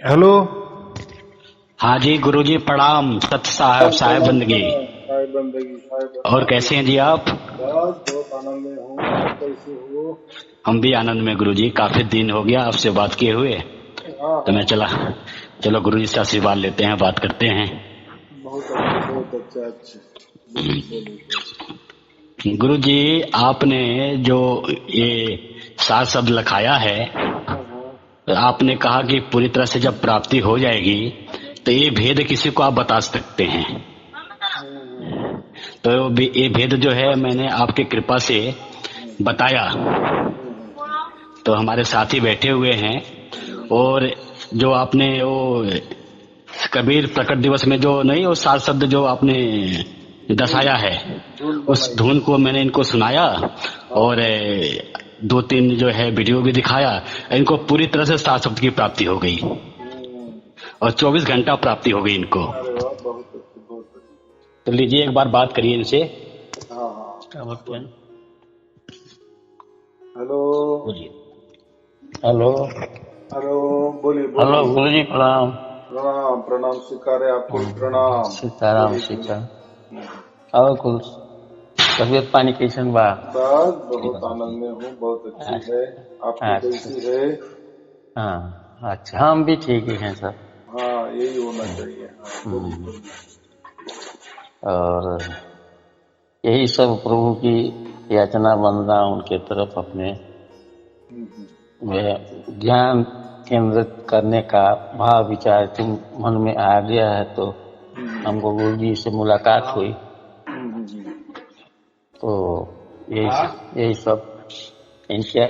Hello. हाँ जी गुरुजी प्रणाम। सत साहब प्रणाम साहेब प्रणाम बंदगी। प्रणाम, साहेब बंदगी साहेब और बंदगी। कैसे हैं जी आप? बस बहुत आनंद में हूँ, आप कैसे हो? हम भी आनंद में गुरुजी, काफी दिन हो गया आपसे बात किए हुए। हाँ तो हाँ मैं चला, हाँ। चलो गुरुजी से आशीर्वाद लेते हैं, बात करते हैं। बहुत अच्छा बहुत अच्छा अच्छा। बोलिए बोलिए बोलिए। गुरुजी, आपने जो ये सात शब्द लिखाया है, हाँ हाँ। आपने कहा कि पूरी तरह से जब प्राप्ति हो जाएगी तो ये भेद किसी को आप बता सकते हैं। हम्म। तो ये भेद जो है मैंने आपकी कृपा से हम्म बताया। हम्म। तो हमारे साथी बैठे हुए हैं। हम्म। और जो आपने वो कबीर प्रकट दिवस में जो नहीं, वो सात शब्द जो आपने धुन दर्शाया है, धुन उस बनाई। धुन को मैंने इनको सुनाया। हाँ और दो तीन जो है वीडियो भी दिखाया। इनको पूरी तरह से सात शब्द की प्राप्ति हो गई हम्म। और 24 घंटा प्राप्ति हो गई इनको। अरे वाह, बहुत अच्छी बहुत अच्छी। तो लीजिए एक बार बात करिए इनसे। हाँ हाँ। क्या बोलते हैं? बोलिए। हेलो। बोलिए। हेलो। हेलो। बोलिए हेलो बोलिए। गुरु जी प्रणाम। प्रणाम प्रणाम, स्वीकार है आपको भी प्रणाम। सीताराम बोलिए बोलिए। सीताराम। और कुछ तबियत पानी कैसन बा? बस बहुत आनंद में हूँ, बहुत अच्छी है। आपकी अच्छा। कैसी है? हाँ अच्छा, हम भी ठीक ही हैं सर। हाँ, यही होना चाहिए। हाँ बोलिए हम्म, बोलिए। और यही सब प्रभु की याचना वंदना उनके तरफ अपने हम्म। में ज्ञान केंद्रित करने का भाव विचार तुम मन में आ गया है। तो हम्म। हमको गुरु जी से मुलाकात हुई। हम्म। तो यही यही सब इनके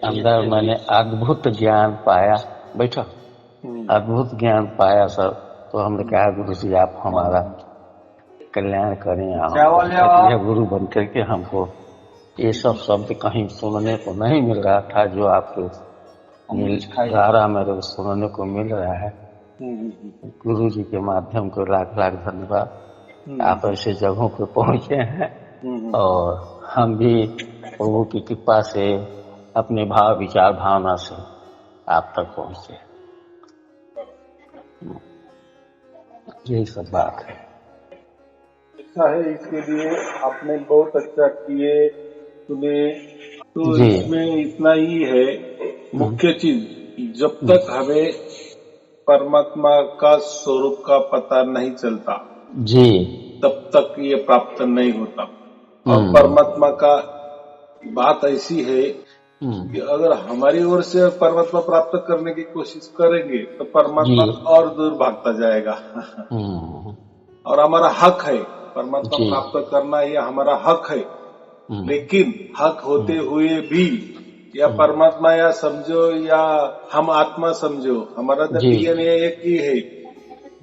अंदर मैंने अद्भुत ज्ञान पाया। बैठो। हम्म। अद्भुत ज्ञान पाया सर। तो हमने कहा गुरु जी आप हमारा कल्याण करें, हमको सक्रिय गुरु बन करके हमको ये सब शब्द कहीं सुनने को नहीं मिल रहा था, जो आपके मिल रहा मेरे को सुनने को मिल रहा है। गुरु जी के माध्यम को लाख लाख धन्यवाद। आप ऐसे जगहों पे पहुंचे हैं और हम भी प्रभु की कृपा से अपने भाव विचार भावना से आप तक पहुंचे। यही सब बात है। अच्छा है, इसके लिए आपने बहुत अच्छा किए सुने। तो जी। इसमें इतना ही है, हम्म, मुख्य चीज जब हम्म, तक हमें परमात्मा का स्वरूप का पता नहीं चलता जी। तब तक ये प्राप्त नहीं होता। और हम्म, परमात्मा का बात ऐसी है हम्म, कि अगर हमारी ओर से परमात्मा प्राप्त करने की कोशिश करेंगे तो जी। परमात्मा और दूर भागता जाएगा। हम्म, और हमारा हक है परमात्मा जी। प्राप्त करना, ये हमारा हक है। हम्म, लेकिन हक होते हम्म, हुए भी या हम्म, परमात्मा या समझो या हम आत्मा समझो, हमारा तो जी। डीएनए एक ही है।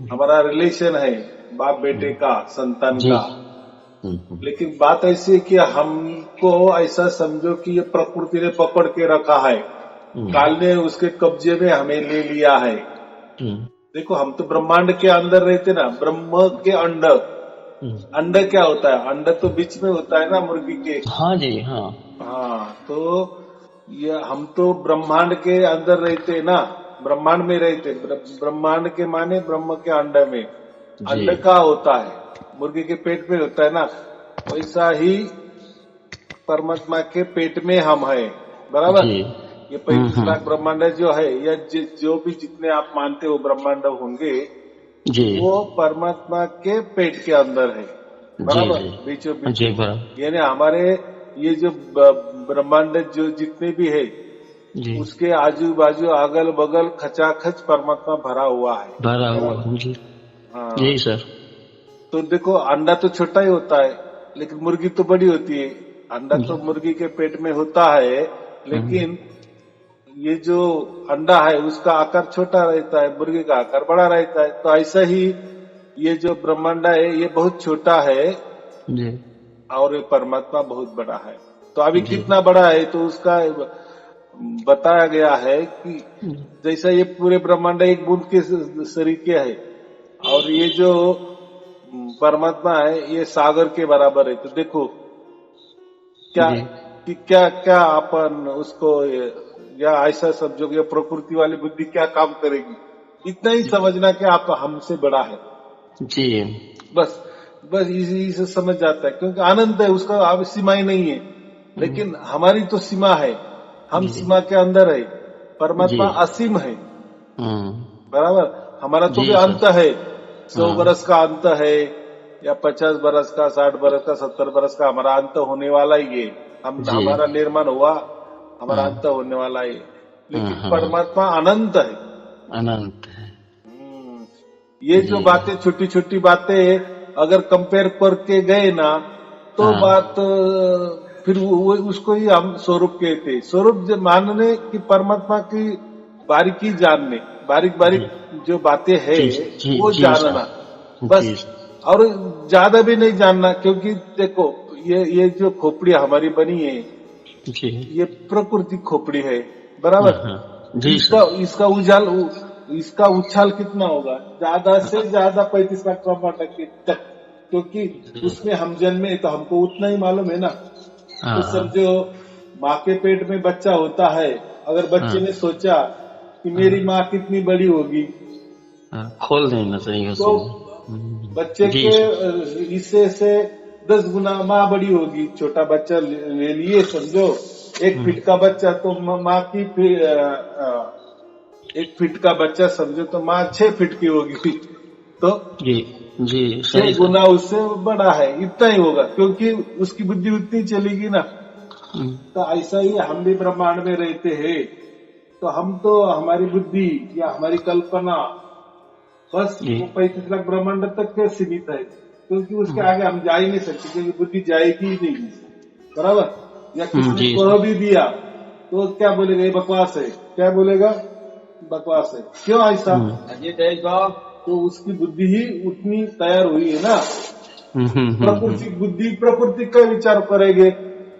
हमारा रिलेशन है बाप बेटे हम्म, का, संतान जी। का। लेकिन बात ऐसी है कि हमको ऐसा समझो कि ये प्रकृति ने पकड़ के रखा है, हम्म, काल ने उसके कब्जे में हमें ले लिया है। हम्म, देखो, हम तो ब्रह्मांड के अंदर रहते ना, ब्रह्म के अंड। हम्म, अंड क्या होता है? अंड तो बीच में होता है ना मुर्गी के। हाँ जी हाँ। हाँ, तो ये हम तो ब्रह्मांड के अंदर रहते ना, ब्रह्मांड में रहते। ब्रह्मांड के माने ब्रह्म के अंड में। जी। अंड का होता है, मुर्गी के पेट में होता है ना। वैसा ही परमात्मा के पेट में हम है, बराबर। जी। ये 35 लाख ब्रह्मांड जो है, या जो भी जितने आप मानते हो ब्रह्मांड होंगे, जी। वो परमात्मा के पेट के अंदर है, जी बराबर, जी। बीचों बीच जी में। बराबर। यानी हमारे ये जो ब्रह्मांड जो जितने भी है, जी। उसके आजू बाजू अगल बगल खचाखच परमात्मा भरा हुआ है, भरा हुआ बराबर। जी। हाँ, यही सर। तो देखो, अंडा तो छोटा ही होता है लेकिन मुर्गी तो बड़ी होती है। अंडा जी। तो मुर्गी के पेट में होता है, हम्म, लेकिन ये जो अंडा है उसका आकार छोटा रहता है, मुर्गी का आकार बड़ा रहता है। तो ऐसा ही ये जो ब्रह्मांड है ये बहुत छोटा है जी। और ये परमात्मा बहुत बड़ा है। तो अभी जी। कितना बड़ा है तो उसका बताया गया है कि हम्म, जैसा ये पूरे ब्रह्मांड एक बूंद के सरीखे है, और ये जो परमात्मा है ये सागर के बराबर है। तो देखो क्या जी। कि क्या क्या अपन उसको या ऐसा समझोगे, प्रकृति वाली बुद्धि क्या काम करेगी? इतना ही समझना कि आप हमसे बड़ा है, जी बस बस इसी से समझ जाता है, क्योंकि अनंत है, उसका अब सीमा ही नहीं है। लेकिन हमारी तो सीमा है, हम जी सीमा के अंदर है, जी परमात्मा असीम है, हम्म, बराबर। हमारा तो भी जी सर अंत है, 100 हाँ बरस का अंत है, या 50 बरस का, 60 बरस का, 70 बरस का, हमारा अंत होने वाला ही है। हम जी हमारा निर्माण हुआ, हमारा हाँ अंत होने वाला है। हाँ लेकिन हाँ परमात्मा अनंत है। अनंत है ये जो जी बातें, छोटी छोटी बातें अगर कंपेयर करके गए ना, तो हाँ बात फिर उसको ही हम स्वरूप कहते हैं। स्वरूप मानने की परमात्मा की बारीकी जानने, बारीक बारीक जी जो बातें है जी जी वो जी जानना, सर बस। जी और ज्यादा भी नहीं जानना, क्योंकि देखो, ये जो खोपड़ी हमारी बनी है, जी ये प्रकृति खोपड़ी है, हाँ बराबर। हाँ जी इसका सर इसका उछाल इसका उछाल कितना होगा? ज्यादा से ज्यादा 35 लाख टमाटर तक, क्योंकि जी उसमें हम जन्मे तो हमको उतना ही मालूम है ना। तो हाँ समझो, माँ के पेट में बच्चा होता है, अगर हाँ बच्चे ने सोचा कि मेरी हाँ माँ कितनी बड़ी होगी, हाँ, खोल देना चाहिए तो उसमें बच्चे जी के सर हिस्से से 10 गुना माँ बड़ी होगी। छोटा बच्चा ले लिए, समझो 1 फीट का बच्चा, तो माँ की 1 फीट का बच्चा समझो तो माँ 6 फीट की होगी, तो जी जी छह सही सर गुना उससे बड़ा है, इतना ही होगा, क्योंकि उसकी बुद्धि उतनी चलेगी ना। हम्म, तो ऐसा ही हम भी ब्रह्मांड में रहते हैं, तो हम तो हमारी बुद्धि या हमारी कल्पना बस जी वो 35 लाख ब्रह्मांड तक के सीमित है, क्योंकि उसके आगे हम जा ही नहीं सकते, क्योंकि बुद्धि जाएगी ही नहीं, बराबर। या किसी ने जी कह सर भी दिया तो क्या बोलेगा? ये बकवास है, क्या बोलेगा? बकवास है। क्यों ऐसा? हम्म, तो उसकी बुद्धि ही उतनी तैयार हुई है ना। हम्म, प्रकृति बुद्धि प्रकृति का विचार करेंगे,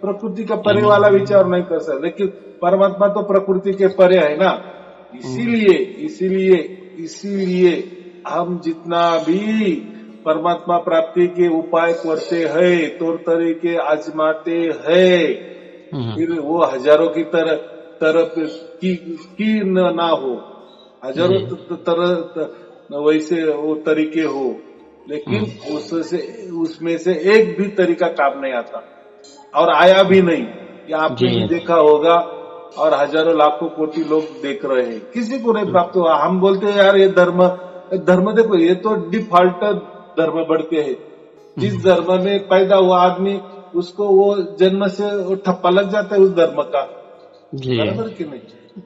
प्रकृति का परे वाला विचार नहीं कर सकते। लेकिन परमात्मा तो प्रकृति के परे है ना। हम्म, इसीलिए इसीलिए इसीलिए हम जितना भी परमात्मा प्राप्ति के उपाय करते हैं, तौर तरीके आजमाते हैं, हम्म, फिर वो हजारों की तरफ की ना हो, हजारों जी तरह वैसे वो तरीके हो, लेकिन हम्म, उसमें से एक भी तरीका काम नहीं आता, और आया भी नहीं। ये आपने जी भी देखा होगा, और हजारों लाखों कोटि लोग देख रहे हैं, किसी को नहीं प्राप्त हुआ। हम बोलते हैं यार ये धर्म, धर्म देखो, ये तो डिफॉल्ट धर्म बढ़ते हैं। जिस हम्म, धर्म में पैदा हुआ आदमी, उसको वो जन्म से वो ठप्पा लग जाता है उस धर्म का, जी बराबर कि नहीं?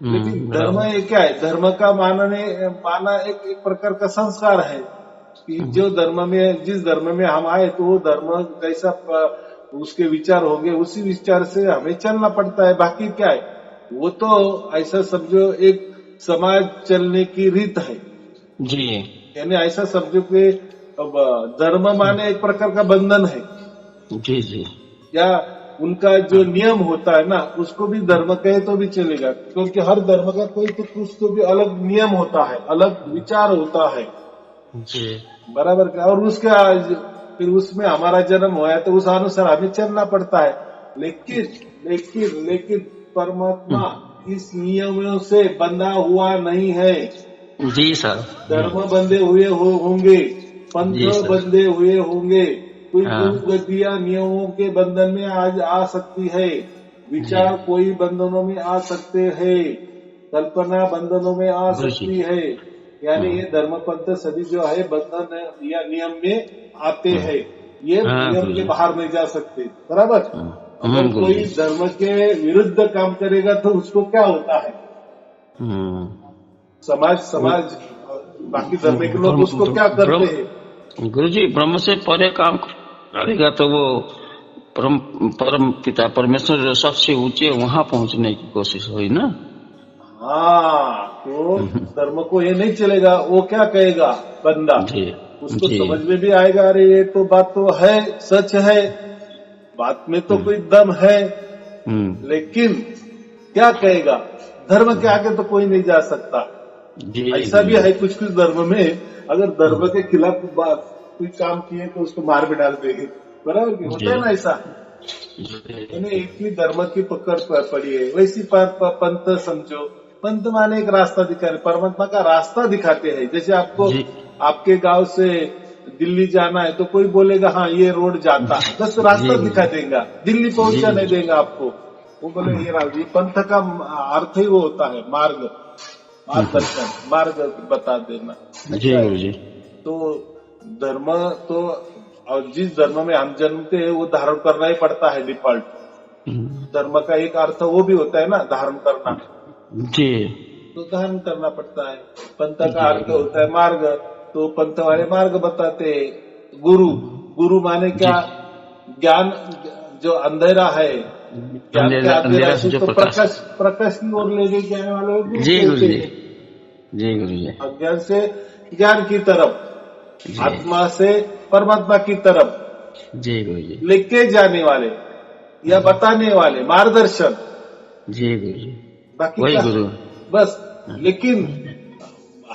लेकिन धर्म बराबर ये क्या है? धर्म का माना एक प्रकार का संस्कार है, कि हम्म, जो धर्म में, जिस धर्म में हम आए, तो वो धर्म कैसा उसके विचार होंगे, उसी विचार से हमें चलना पड़ता है। बाकी क्या है? वो तो ऐसा समझो एक समाज चलने की रीत है, जी यानी ऐसा समझो कि अब धर्म माने एक प्रकार का बंधन है, जी जी या उनका जो नियम होता है ना, उसको भी धर्म कहे तो भी चलेगा, क्योंकि हर धर्म का कोई तो कुछ तो भी अलग नियम होता है, अलग विचार होता है, जी बराबर का। और उसके आज फिर उसमें हमारा जन्म हुआ है, तो उस अनुसार हमें चलना पड़ता है। लेकिन लेकिन लेकिन परमात्मा इस नियमों से बंधा हुआ नहीं है। जी सर धर्म बंधे हुए होंगे, पंथ जी सर बंधे हुए होंगे, कोई हाँ गतियां नियमों के बंधन में आज आ सकती है, जी विचार कोई बंधनों में आ सकते हैं, कल्पना बंधनों में आ गुरु जी सकती है। यानी हाँ ये धर्म पंथ सभी जो है बंधन या नियम में आते हाँ हैं, ये हाँ, नियम गुरु के जी बाहर नहीं जा सकते, बराबर। अगर गुरु कोई जी धर्म के विरुद्ध काम करेगा तो उसको क्या होता है? हम्म समाज समाज बाकी धर्म के लोग उसको क्या करते हैं? गुरु जी ब्रह्म से परे काम करेगा तो वो परम परम पिता परमेश्वर जो सबसे ऊंचे वहां पहुंचने की कोशिश हुई ना हाँ, तो धर्म को ये नहीं चलेगा। वो क्या कहेगा बंदा? जी उसको जी समझ में भी आएगा, अरे ये तो बात तो है, सच है, बात में तो कोई दम है, हम्म लेकिन क्या कहेगा? धर्म के आगे तो कोई नहीं जा सकता। जी ऐसा गुरु भी जी है कुछ कुछ धर्म में, अगर धर्म के खिलाफ बात कोई काम किए तो उसको मार भी डाल देंगे, बराबर की होता जी है ना ऐसा। जी इन्हें इतनी धर्म की पकड़ पड़ी है। वैसी पंथ समझो, पंथ माने एक रास्ता दिखा रहे, परमात्मा का रास्ता दिखाते हैं। जैसे आपको जी आपके गांव से दिल्ली जाना है तो कोई बोलेगा हाँ ये रोड जाता, बस रास्ता जी दिखा देगा, दिल्ली पहुंचा नहीं जी देगा आपको। वो बोले ये पंथ का अर्थ ही वो होता है, मार्गदर्शन, मार्ग बता देना। जी ऐसा है। गुरु जी। तो धर्म तो, और जिस धर्म में हम जन्मते हैं वो धारण करना ही पड़ता है डिफॉल्ट। धर्म का एक अर्थ वो भी होता है ना, धारण करना, जी तो धारण करना पड़ता है। पंथ का अर्थ जी होता है मार्ग, तो पंथ वाले मार्ग बताते हैं। गुरु, गुरु माने जी। क्या? ज्ञान, जो अंधेरा है, ज्ञान के अंधेरा अंधेरा अंधेरा से से जो तो प्रकाश। प्रकाश की ओर ले गए जाने वाले को गुरु जी गुरु कहते जी। हैं। जी गुरु जी। अज्ञान से ज्ञान की तरफ, जी आत्मा से परमात्मा की तरफ जी गुरु जी। लेके जाने वाले या बताने वाले, मार्गदर्शन। जी गुरु जी। बाकी वही क्या, गुरु। बस। लेकिन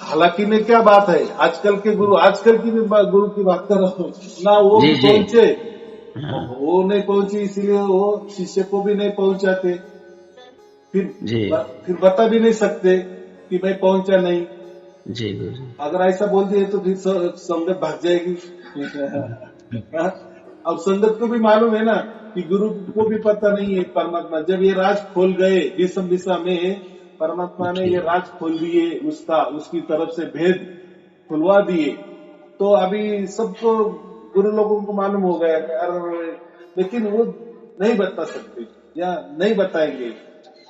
हालांकि में क्या बात है, आजकल के गुरु, आजकल की भी गुरु की बात कर रहा हूँ ना, वो जी भी जी। पहुंचे, हाँ। वो नहीं पहुंची इसलिए वो शिष्य को भी नहीं पहुंचाते। फिर जी फिर बता भी नहीं सकते कि मैं पहुंचा नहीं। जी गुरु जी। अगर ऐसा बोल दिए तो फिर संगत भाग जाएगी। हाँ? अब संगत को भी मालूम है ना कि गुरु को भी पता नहीं है परमात्मा। जब ये राज खोल गए विषम दिशा में, परमात्मा ने जी ये राज खोल दिए, उसका उसकी तरफ से भेद खुलवा दिए, तो अभी सबको गुरु लोगों को मालूम हो गया कि अरे, लेकिन वो नहीं बता सकते या नहीं बताएंगे।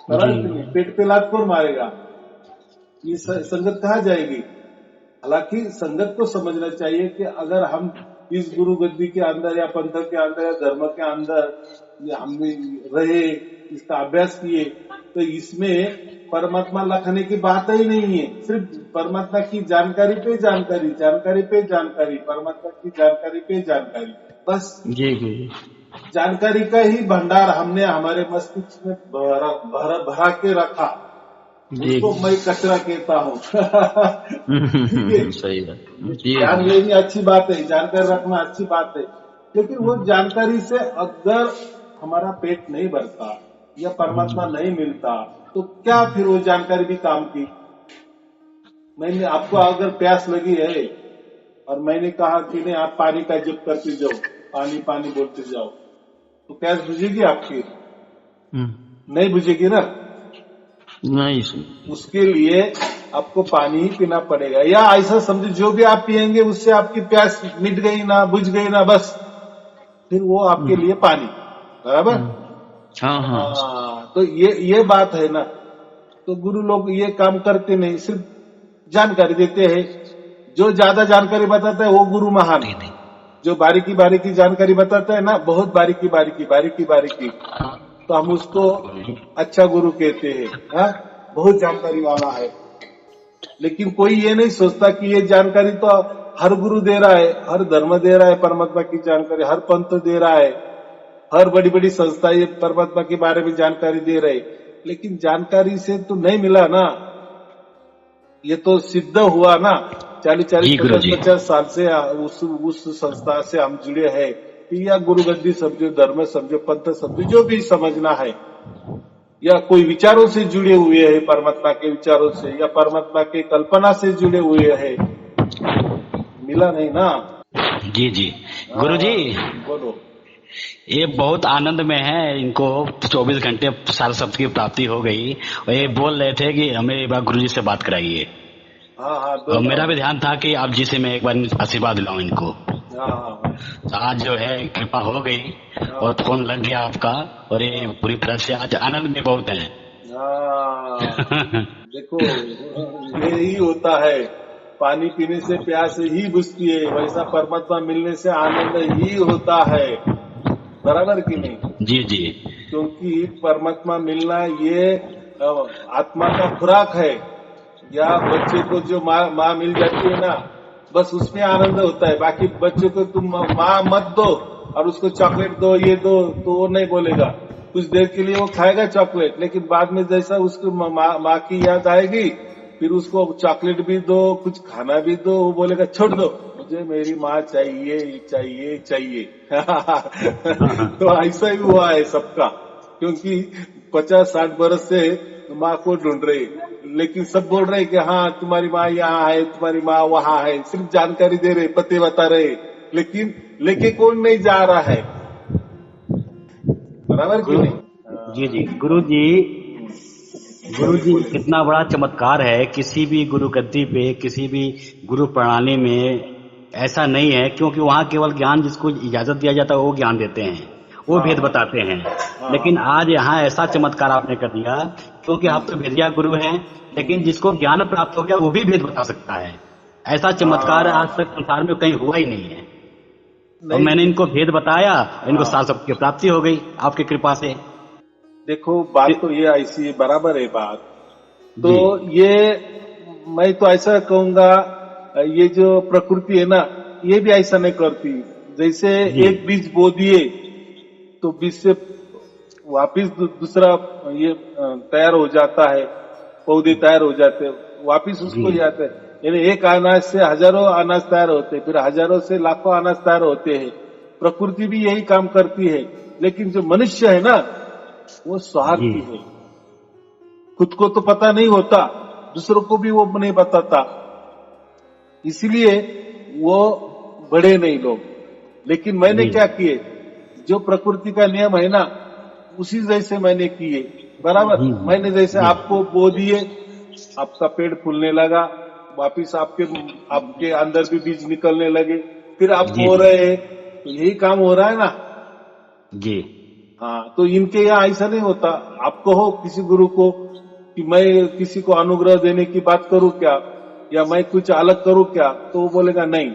बराबर कि नहीं? जी पेट पे लात कौन मारेगा? ये संगत कहाँ जाएगी? हालांकि संगत को समझना चाहिए कि अगर हम इस गुरु गद्दी के अंदर या पंथ के अंदर या धर्म के अंदर हम रहे, इसका अभ्यास किए, तो इसमें परमात्मा लखने की बात ही नहीं है। सिर्फ परमात्मा की जानकारी पे जानकारी, जानकारी पे जानकारी, परमात्मा की जानकारी पे जानकारी, बस। जी गुरु जी। जानकारी का ही भंडार हमने हमारे मस्तिष्क में भरा के रखा। जी उसको मैं कचरा कहता हूँ। ठीक है, सही बात। जी ज्ञान गुरु जी। लेनी अच्छी बात है, जानकारी रखना अच्छी बात है, लेकिन वो जानकारी से अगर हमारा पेट नहीं भरता या परमात्मा नहीं मिलता तो क्या फिर वो जानकारी भी काम की? मैंने आपको अगर प्यास लगी है और मैंने कहा कि नहीं आप पानी का जप करते जाओ, पानी पानी बोलते जाओ, तो प्यास बुझेगी आपकी? नहीं बुझेगी ना। नहीं उसके लिए आपको पानी ही पीना पड़ेगा, या ऐसा समझो जो भी आप पिएंगे उससे आपकी प्यास मिट गई ना, बुझ गई ना, बस फिर वो आपके लिए पानी। बराबर। हाँ हाँ। हाँ, तो ये बात है ना। तो गुरु लोग ये काम करते नहीं, सिर्फ जानकारी देते हैं। जो ज्यादा जानकारी बताता है वो गुरु महान। जो बारीकी बारीकी जानकारी बताता है ना, बहुत बारीकी बारीकी बारीकी बारीकी, तो हम उसको अच्छा गुरु कहते हैं। हाँ? बहुत जानकारी वाला है। लेकिन कोई ये नहीं सोचता कि ये जानकारी तो हर गुरु दे रहा है, हर धर्म दे रहा है, परमात्मा की जानकारी हर पंथ दे रहा है, हर बड़ी बड़ी संस्था ये परमात्मा के बारे में जानकारी दे रहे, लेकिन जानकारी से तो नहीं मिला ना। ये तो सिद्ध हुआ ना, 40-40, 50-50 साल से उस संस्था से हम जुड़े हैं। या गुरु गद्दी समझो, धर्म समझो, पंथ समझो, जो भी समझना है, या कोई विचारों से जुड़े हुए हैं, परमात्मा के विचारों से या परमात्मा के कल्पना से जुड़े हुए हैं, मिला नहीं ना। जी जी गुरु जी। बोलो। ये बहुत आनंद में है, इनको 24 घंटे सार शब्द की प्राप्ति हो गई और ये बोल रहे थे कि हमें एक बार गुरु जी से बात कराइए। हाँ हाँ, और मेरा भी ध्यान था कि आप जी से मैं एक बार आशीर्वाद दिलाऊं इनको। हाँ, तो आज जो है कृपा हो गई और फोन लग गया आपका, और ये पूरी तरह से आज आनंद में बहुत है। देखो यही होता है, पानी पीने से प्यास ही बुझती है, वैसा परमात्मा मिलने से आनंद ही होता है। बराबर कि नहीं? जी जी। क्योंकि परमात्मा मिलना ये आत्मा का खुराक है। या बच्चे को जो माँ मिल जाती है ना, बस उसमें आनंद होता है। बाकी बच्चे को तुम माँ मत दो और उसको चॉकलेट दो, ये दो, तो वो नहीं बोलेगा। कुछ देर के लिए वो खाएगा चॉकलेट, लेकिन बाद में जैसा उसको माँ की याद आएगी, फिर उसको चॉकलेट भी दो, कुछ खाना भी दो, वो बोलेगा छोड़ दो, मुझे मेरी माँ चाहिए चाहिए चाहिए। तो ऐसा ही हुआ है सबका, क्योंकि 50-60 बरस से माँ को ढूंढ रहे, लेकिन सब बोल रहे कि हाँ तुम्हारी माँ यहाँ है, तुम्हारी माँ वहाँ है, सिर्फ जानकारी दे रहे, पते बता रहे, लेकिन लेके कौन नहीं जा रहा है। बराबर कि गुरु नहीं? जी जी गुरु जी बोले कितना बड़ा चमत्कार है। किसी भी गुरु गद्दी पे, किसी भी गुरु प्रणाली में ऐसा नहीं है, क्योंकि वहाँ केवल ज्ञान जिसको इजाजत दिया जाता है वो ज्ञान देते हैं, वो भेद हाँ बताते हैं। हाँ लेकिन आज यहाँ ऐसा चमत्कार आपने कर दिया, क्योंकि आप तो भेदिया गुरु हैं, लेकिन जिसको ज्ञान प्राप्त हो गया वो भी भेद बता सकता है। ऐसा चमत्कार आज हाँ तक संसार में कहीं हुआ ही नहीं है। और नहीं। मैंने इनको भेद बताया, इनको हाँ साल सबकी प्राप्ति हो गई आपकी कृपा से। देखो बात तो ये ऐसी बराबर है बात। तो जी ये मैं तो ऐसा कहूंगा, ये जो प्रकृति है ना, ये भी ऐसा नहीं करती। जैसे जी एक बीज बो दिए तो बीज से वापिस दूसरा ये तैयार हो जाता है, पौधे तैयार हो जाते हैं, वापिस उसको जी जाते हैं। यानी एक अनाज से हजारों अनाज तैयार होते हैं, फिर हजारों से लाखों अनाज तैयार होते हैं। प्रकृति भी यही काम करती है, लेकिन जो मनुष्य है ना वो जी स्वार्थी है। खुद को तो पता नहीं होता, दूसरों को भी वो नहीं बताता, इसलिए वो बढ़े नहीं लोग। लेकिन मैंने जी क्या किए, जो प्रकृति का नियम है ना उसी जैसे मैंने किए। बराबर, जी मैंने जैसे जी आपको बो दिए, आपका पेड़ फूलने लगा, वापिस आपके आपके अंदर भी बीज निकलने लगे, फिर आप जी बो जी रहे हैं, तो यही काम हो रहा है ना। जी हाँ, तो इनके यहाँ ऐसा नहीं होता। आप कहो किसी गुरु को कि मैं किसी को अनुग्रह देने की बात करूं क्या, या मैं कुछ अलग करूं क्या, तो वो बोलेगा नहीं,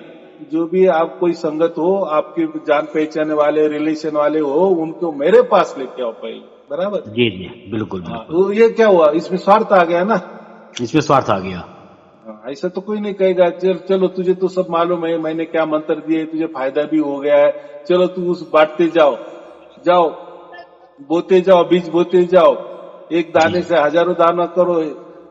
जो भी आप कोई संगत हो, आपके जान पहचाने वाले रिलेशन वाले हो, उनको मेरे पास लेके आओ पहले। बराबर। जी जी बिल्कुल हाँ, बिल्कुल। तो ये क्या हुआ, इसमें स्वार्थ आ गया ना। इसमें स्वार्थ आ गया। हाँ, ऐसा तो कोई नहीं कहेगा चलो तुझे तो सब मालूम है, मैंने क्या मंत्र दिए, तुझे फायदा भी हो गया है, चलो तू उस बांटते जाओ, जाओ बोते जाओ, बीज बोते जाओ, एक जी दाने से हजारों दाना करो,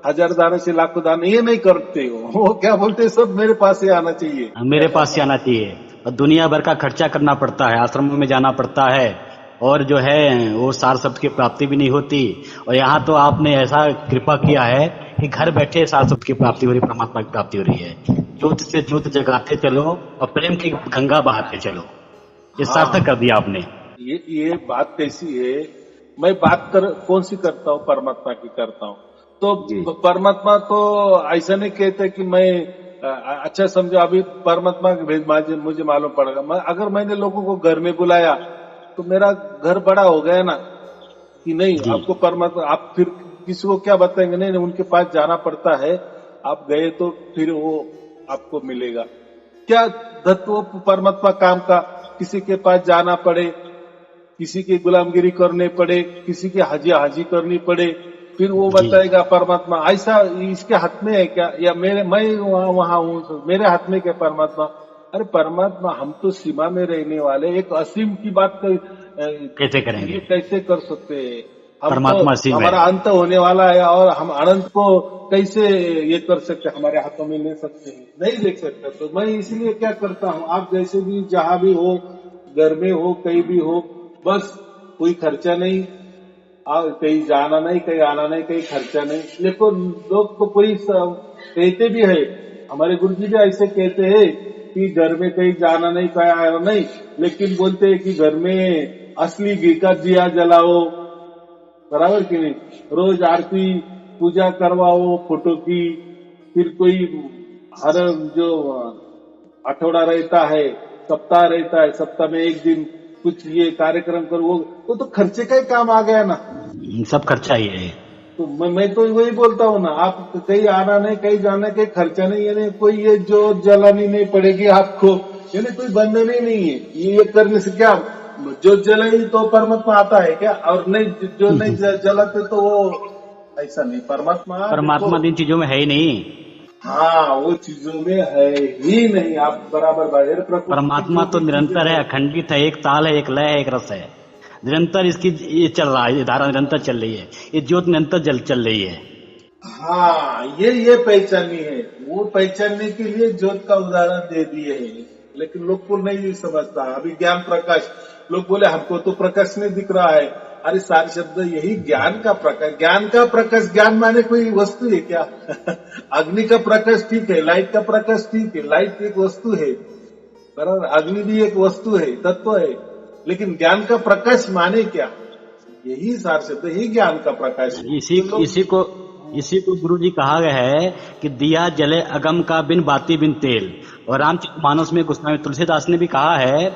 हजार दाने से लाखों दाने, ये नहीं करते हो। वो क्या बोलते, सब मेरे पास ही आना चाहिए। मेरे पास से आना चाहिए। और दुनिया भर का खर्चा करना पड़ता है, आश्रमों में जाना पड़ता है, और जो है वो सार शब्द की प्राप्ति भी नहीं होती। और यहाँ तो आपने ऐसा कृपा किया है कि घर बैठे सार शब्द की प्राप्ति हो रही, परमात्मा की प्राप्ति हो रही है। ज्योत से ज्योत जगाते चलो और प्रेम की गंगा बहाते चलो। ये सार्थक कर हाँ, दिया आपने। ये बात कैसी है, मैं बात कौन सी करता हूँ, परमात्मा की करता हूँ। तो जी परमात्मा तो ऐसा नहीं कहते कि मैं अच्छा समझो, अभी परमात्मा का भेद मुझे मालूम पड़ेगा। अगर मैंने लोगों को घर में बुलाया तो मेरा घर बड़ा हो गया ना, कि नहीं जी आपको परमात्मा, आप फिर किसी को क्या बताएंगे, नहीं उनके पास जाना पड़ता है, आप गए तो फिर वो आपको मिलेगा। क्या तत्व परमात्मा काम का, किसी के पास जाना पड़े, किसी की गुलामगिरी करने पड़े, किसी की हाजी करनी पड़े, फिर वो जी बताएगा परमात्मा। ऐसा इसके हाथ में है क्या, या मैं वहां हूँ, मेरे हाथ में क्या परमात्मा। अरे परमात्मा, हम तो सीमा में रहने वाले, एक असीम की बात कैसे करेंगे। ये कैसे कर सकते हैं। हम तो, परमात्मा असीम है। हमारा अंत होने वाला है, और हम अनंत को कैसे ये कर सकते, हमारे हाथों में ले सकते हैं, नहीं देख सकते। तो मैं इसलिए क्या करता हूँ, आप जैसे भी जहां भी हो, घर में हो, कहीं भी हो, बस कोई खर्चा नहीं, कहीं जाना नहीं, कहीं आना नहीं, कहीं खर्चा नहीं। देखो लोग तो कोई कहते भी है, हमारे गुरुजी भी ऐसे कहते हैं कि घर में कहीं जाना नहीं, कहीं आना नहीं, लेकिन बोलते हैं कि घर में असली घी का दिया जलाओ। बराबर कि नहीं, रोज आरती पूजा करवाओ फोटो की, फिर कोई हर जो आठौड़ा रहता है, सप्ताह रहता है, सप्ताह में एक दिन कुछ ये कार्यक्रम करो, वो तो खर्चे का ही काम आ गया ना। सब खर्चा ही है। तो मैं तो वही बोलता हूँ ना, आप कहीं आना नहीं, कहीं जाना, कहीं खर्चा नहीं, यानी कोई ये जो जलानी नहीं पड़ेगी आपको, यानी कोई बंधन ही नहीं है। ये करने से क्या, जो जलाई तो परमात्मा आता है क्या, और नहीं जो नहीं जलाते तो वो ऐसा नहीं। परमात्मा परमात्मा देखो, इन चीजों में है ही नहीं। हाँ वो चीजों में है ही नहीं, आप बराबर बात। प्रकृति परमात्मा जो तो भी चीजें निरंतर है, है, अखंडित है, एक ताल है, एक लय है, एक रस है। निरंतर इसकी ये चल रहा है, ये धारा निरंतर चल रही है, ये ज्योत निरंतर चल रही है। हाँ ये पहचानी है। वो पहचानने के लिए ज्योत का उदाहरण दे दिए है, लेकिन लोग को नहीं समझता। अभी ज्ञान प्रकाश, लोग बोले हमको तो प्रकाश नहीं दिख रहा है, अरे सार शब्द यही ज्ञान का प्रकाश, ज्ञान का प्रकाश, ज्ञान माने कोई वस्तु है क्या? अग्नि का प्रकाश ठीक है, लाइट का प्रकाश ठीक है, लाइट एक वस्तु है, बराबर, अग्नि भी एक वस्तु है, तत्व है, लेकिन ज्ञान का प्रकाश माने क्या? यही सार शब्द, यही ज्ञान का प्रकाश है। इसी को गुरु जी कहा गया है कि दिया जले अगम का बिन बाती बिन तेल। और रामचरितमानस में गोस्वामी तुलसीदास ने भी कहा है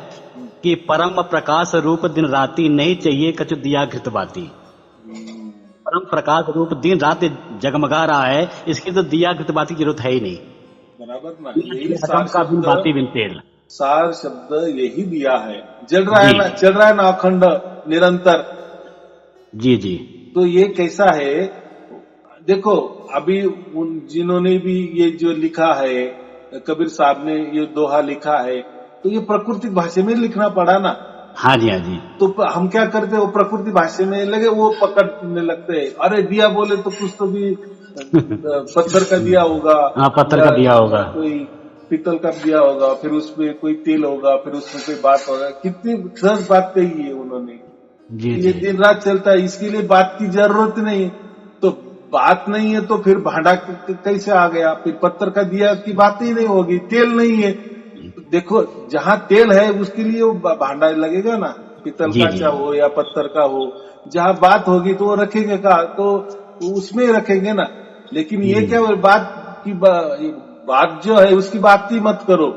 कि परम प्रकाश रूप दिन राति नहीं चाहिए कछु दिया घृत बाती। परम प्रकाश रूप दिन रात जगमगा रहा है, इसकी तो दिया घृत बाती की जरूरत है ही नहीं। बराबर ना, यही सार का बिन बाती बिन तेल, सार शब्द यही दिया है। जल रहा है ना, चल रहा है ना अखंड निरंतर। जी जी। तो ये कैसा है, देखो अभी उन जिन्होंने भी ये जो लिखा है, कबीर साहब ने ये दोहा लिखा है, तो ये प्रकृति भाषा में लिखना पड़ा ना। हाँ जी हाँ जी। तो हम क्या करते हैं, वो प्रकृति भाषा में लगे वो पकड़ने लगते हैं। अरे दिया बोले तो कुछ तो भी पत्थर का दिया होगा, हाँ पत्थर का दिया होगा, कोई पीतल का दिया होगा, फिर उसमें कोई तेल होगा, फिर उसमें कोई बात होगा। कितनी सरस बात कही है उन्होंने। ये दिन रात चलता है, इसके लिए बात की जरूरत नहीं। तो बात नहीं है तो फिर भांडा कैसे आ गया? फिर पत्थर का दिया की बात ही नहीं होगी, तेल नहीं है। देखो जहाँ तेल है उसके लिए वो भांडा लगेगा ना, पीतल का चाहे हो या पत्थर का हो। जहाँ बात होगी तो वो रखेंगे का, तो उसमें रखेंगे ना। लेकिन ये क्या बात की बात जो है उसकी बात ही मत करो,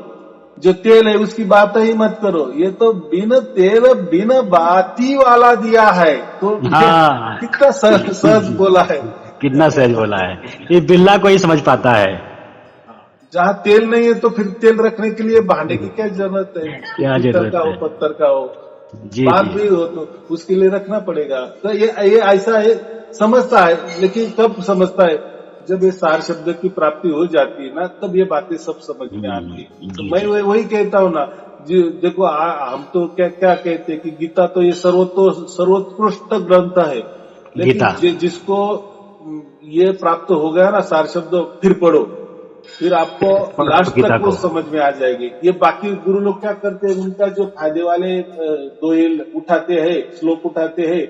जो तेल है उसकी बात ही मत करो। ये तो बिना तेल बिना बाती वाला दिया है। तो कितना सहज बोला है, कितना सहज बोला है, ये बिल्ला को ही समझ पाता है। जहाँ तेल नहीं है तो फिर तेल रखने के लिए भांडे की क्या जरूरत है? पत्थर का हो, पत्थर का हो, बात भी हो तो उसके लिए रखना पड़ेगा। तो ये ऐसा है, समझता है, लेकिन कब समझता है? जब ये सार शब्द की प्राप्ति हो जाती है ना, तब ये बातें सब समझ में आती है। तो मैं वही कहता हूँ ना, देखो हम तो क्या कहते हैं कि गीता तो ये सर्वोत्कृष्ट ग्रंथ है। लेकिन जिसको ये प्राप्त हो गया ना सार शब्द, फिर पढ़ो, फिर आपको लास्ट तक वो समझ में आ जाएगी। ये बाकी गुरु लोग क्या करते हैं, उनका जो फायदे वाले दोहेल उठाते हैं, श्लोक उठाते हैं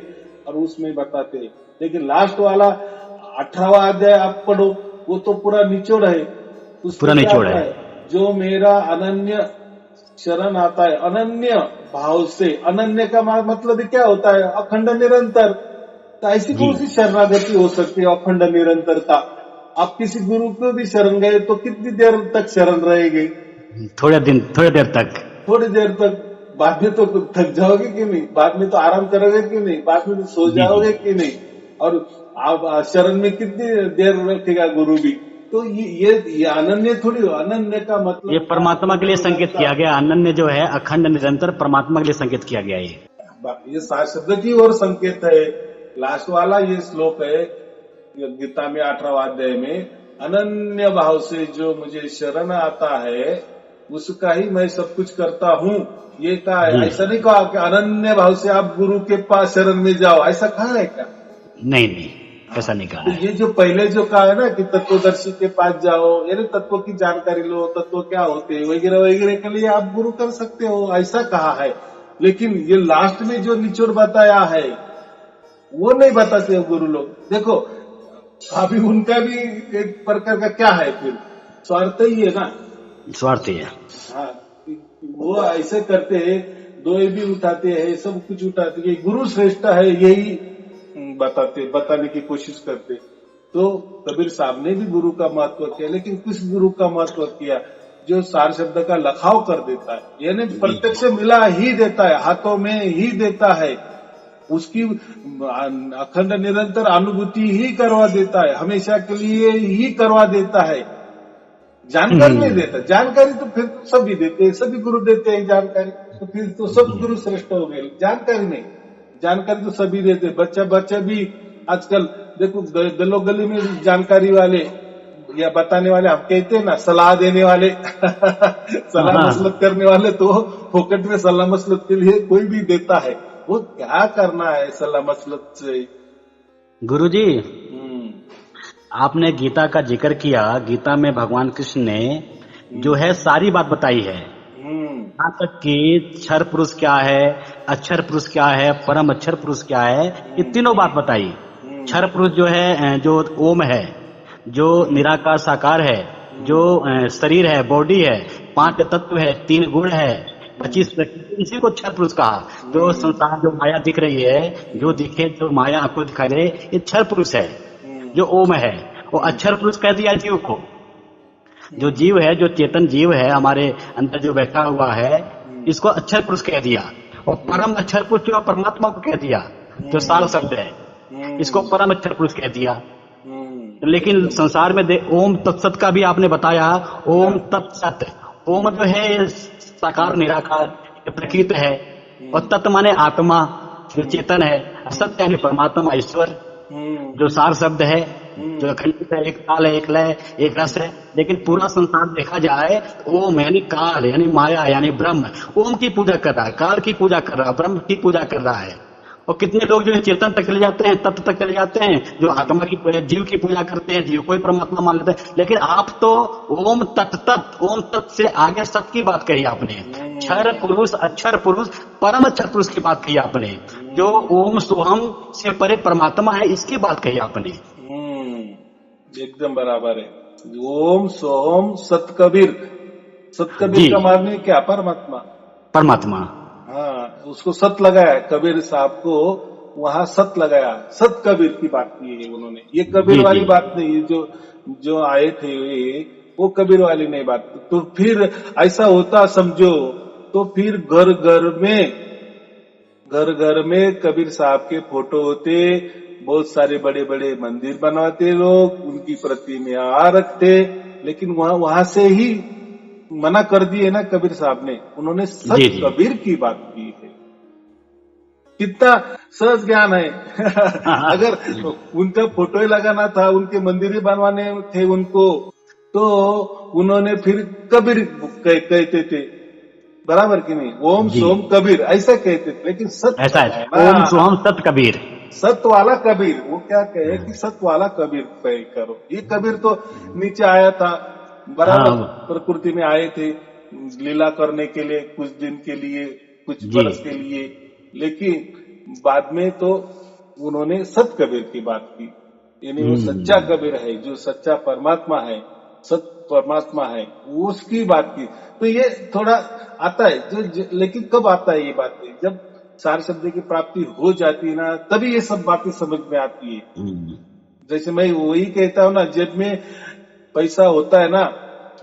और उसमें बताते हैं। लेकिन लास्ट वाला 18वां अध्याय आप पढ़ो, वो तो पूरा निचोड़ है। पूरा निचोड़ है। जो मेरा अनन्य शरण आता है, अनन्य भाव से, अनन्य का मतलब क्या होता है? अखंड निरंतर। तो ऐसी कौन सी शरणागति हो सकती है अखंड निरंतरता? आप किसी गुरु को भी शरण गए तो कितनी देर तक शरण रहेंगे? थोड़ी देर तक। बाद में तो थक जाओगे कि नहीं? बाद में तो आराम करोगे कि नहीं? बाद में तो सो जाओगे कि नहीं? और आप शरण में कितनी देर रखेगा गुरु भी? तो ये अनन्य थोड़ी हो। अनन्य का मतलब ये परमात्मा के लिए संकेत किया गया। अनन्य जो है अखंड निरंतर परमात्मा के लिए संकेत किया गया। ये सार शब्द की ओर संकेत है। लास्ट वाला ये श्लोक है गीता में 18वां अध्याय में, अनन्य भाव से जो मुझे शरण आता है उसका ही मैं सब कुछ करता हूँ। ये कहा है, ऐसा नहीं कहा कि अनन्य भाव से आप गुरु के पास शरण में जाओ, ऐसा कहा है क्या? नहीं, ऐसा नहीं कहा। तो ये जो पहले जो कहा है ना कि तत्वदर्शी के पास जाओ, यानी तत्व की जानकारी लो, तत्व क्या होते हैं वगैरह वगैरह के लिए आप गुरु कर सकते हो, ऐसा कहा है। लेकिन ये लास्ट में जो निचोड़ बताया है वो नहीं बताते हो गुरु लोग। देखो अभी उनका भी एक प्रकार का क्या है, फिर स्वार्थ ही है ना, स्वार्थ ही है। हाँ, वो ऐसे करते हैं, दोए भी उठाते हैं, सब कुछ उठाते हैं, गुरु श्रेष्ठ है यही बताने की कोशिश करते। तो कबीर साहब ने भी गुरु का महत्व किया, लेकिन कुछ गुरु का महत्व किया जो सार शब्द का लखाव कर देता है, यानी प्रत्यक्ष मिला ही देता है, हाथों में ही देता है, उसकी अखंड निरंतर अनुभूति ही करवा देता है, हमेशा के लिए ही करवा देता है। जानकारी नहीं देता। जानकारी तो फिर सभी देते हैं, सभी गुरु देते हैं जानकारी, तो फिर तो सब गुरु श्रेष्ठ हो गए। जानकारी नहीं, जानकारी तो सभी देते। बच्चा भी आजकल देखो गलो गली में जानकारी वाले या बताने वाले, हम कहते हैं ना सलाह देने वाले सलाह मसलत करने वाले, तो फोकट में सलाह मसलत के लिए कोई भी देता है। वो क्या करना है सलाह मसलत से? गुरुजी, आपने गीता का जिक्र किया। गीता में भगवान कृष्ण ने जो है सारी बात बताई है, यहाँ तक कि क्षर पुरुष क्या है, अक्षर पुरुष क्या है, परम अक्षर पुरुष क्या है, ये तीनों बात बताई। क्षर पुरुष जो है, जो ओम है, जो निराकार साकार है, जो शरीर है, बॉडी है, 5 तत्व है, 3 गुण है, 25 प्रकृति, इसी को क्षर पुरुष कहा। जो संसार, जो माया दिख रही है, जो दिखे, जो माया आपको दिखाई दे, ये क्षर पुरुष है। जो ओम है वो अक्षर पुरुष कह दिया जीव को। जो जीव है, जो चेतन जीव है हमारे अंदर जो बैठा हुआ है, इसको अक्षर पुरुष कह दिया। और परम अक्षर पुरुष जो परमात्मा को कह दिया, जो सार शब्द है, इसको परम अक्षर पुरुष कह दिया। लेकिन संसार में ओम तत्सत का भी आपने बताया। ओम तत्सत, ओम जो है साकार निराकार प्रकृत है, और तत् माने आत्मा जो चेतन है, सत्य यानी परमात्मा ईश्वर, जो सार शब्द है, जो अखंडित है, एक काल है, एक लय, एक रस है। लेकिन पूरा संसार देखा जाए, ओम यानी काल, यानी माया, यानी ब्रह्म, ओम की पूजा कर रहा है, काल की पूजा कर रहा है, ब्रह्म की पूजा कर रहा है। और कितने लोग जो है चेतन तक चले जाते हैं, तत्व तक चले जाते हैं, जो आत्मा की, जीव की पूजा करते हैं, जीव को ही परमात्मा मान लेते हैं। लेकिन आप तो ओम तत्त, ओम तत्त से आगे सत की बात कही आपने। क्षर पुरुष, अक्षर पुरुष, परम अक्षर पुरुष की बात कही आपने। जो ओम सोहम से परे परमात्मा है, इसकी बात कही आपने। एकदम बराबर है। ओम सोहम सत कबीर, सत कबीर का माने क्या? परमात्मा, परमात्मा। हाँ, उसको सत लगाया कबीर साहब को, वहां सत लगाया, सत कबीर की बात की है उन्होंने। ये कबीर वाली बात नहीं है, जो आए थे वो कबीर वाली नहीं बात। तो फिर ऐसा होता समझो, तो फिर घर घर में कबीर साहब के फोटो होते, बहुत सारे बड़े बड़े मंदिर बनवाते लोग, उनकी प्रतिमा रखते। लेकिन वहां से ही मना कर दिए ना कबीर साहब ने। उन्होंने सत कबीर की बात की है। कितना सहज ज्ञान है। अगर उनका फोटो ही लगाना था, उनके मंदिर ही बनवाने थे उनको, तो उन्होंने फिर कबीर कहते थे, बराबर कि नहीं? ओम सोम कबीर ऐसा कहते थे। लेकिन सत ऐसा है, ओम सोम सत कबीर, सत वाला कबीर। वो क्या कहे कि सत वाला कबीर करो। ये कबीर तो नीचे आया था, बराबर प्रकृति में आए थे लीला करने के लिए, कुछ दिन के लिए, कुछ वर्ष के लिए। लेकिन बाद में तो उन्होंने सत कबीर की बात की, यानी वो सच्चा कबीर है, जो सच्चा परमात्मा है, सत परमात्मा है, उसकी बात की। तो ये थोड़ा आता है लेकिन कब आता है ये बात? जब सार शब्द की प्राप्ति हो जाती है ना, तभी ये सब बातें समझ में आती है। जैसे मैं वही कहता हूँ ना, जेब में पैसा होता है ना,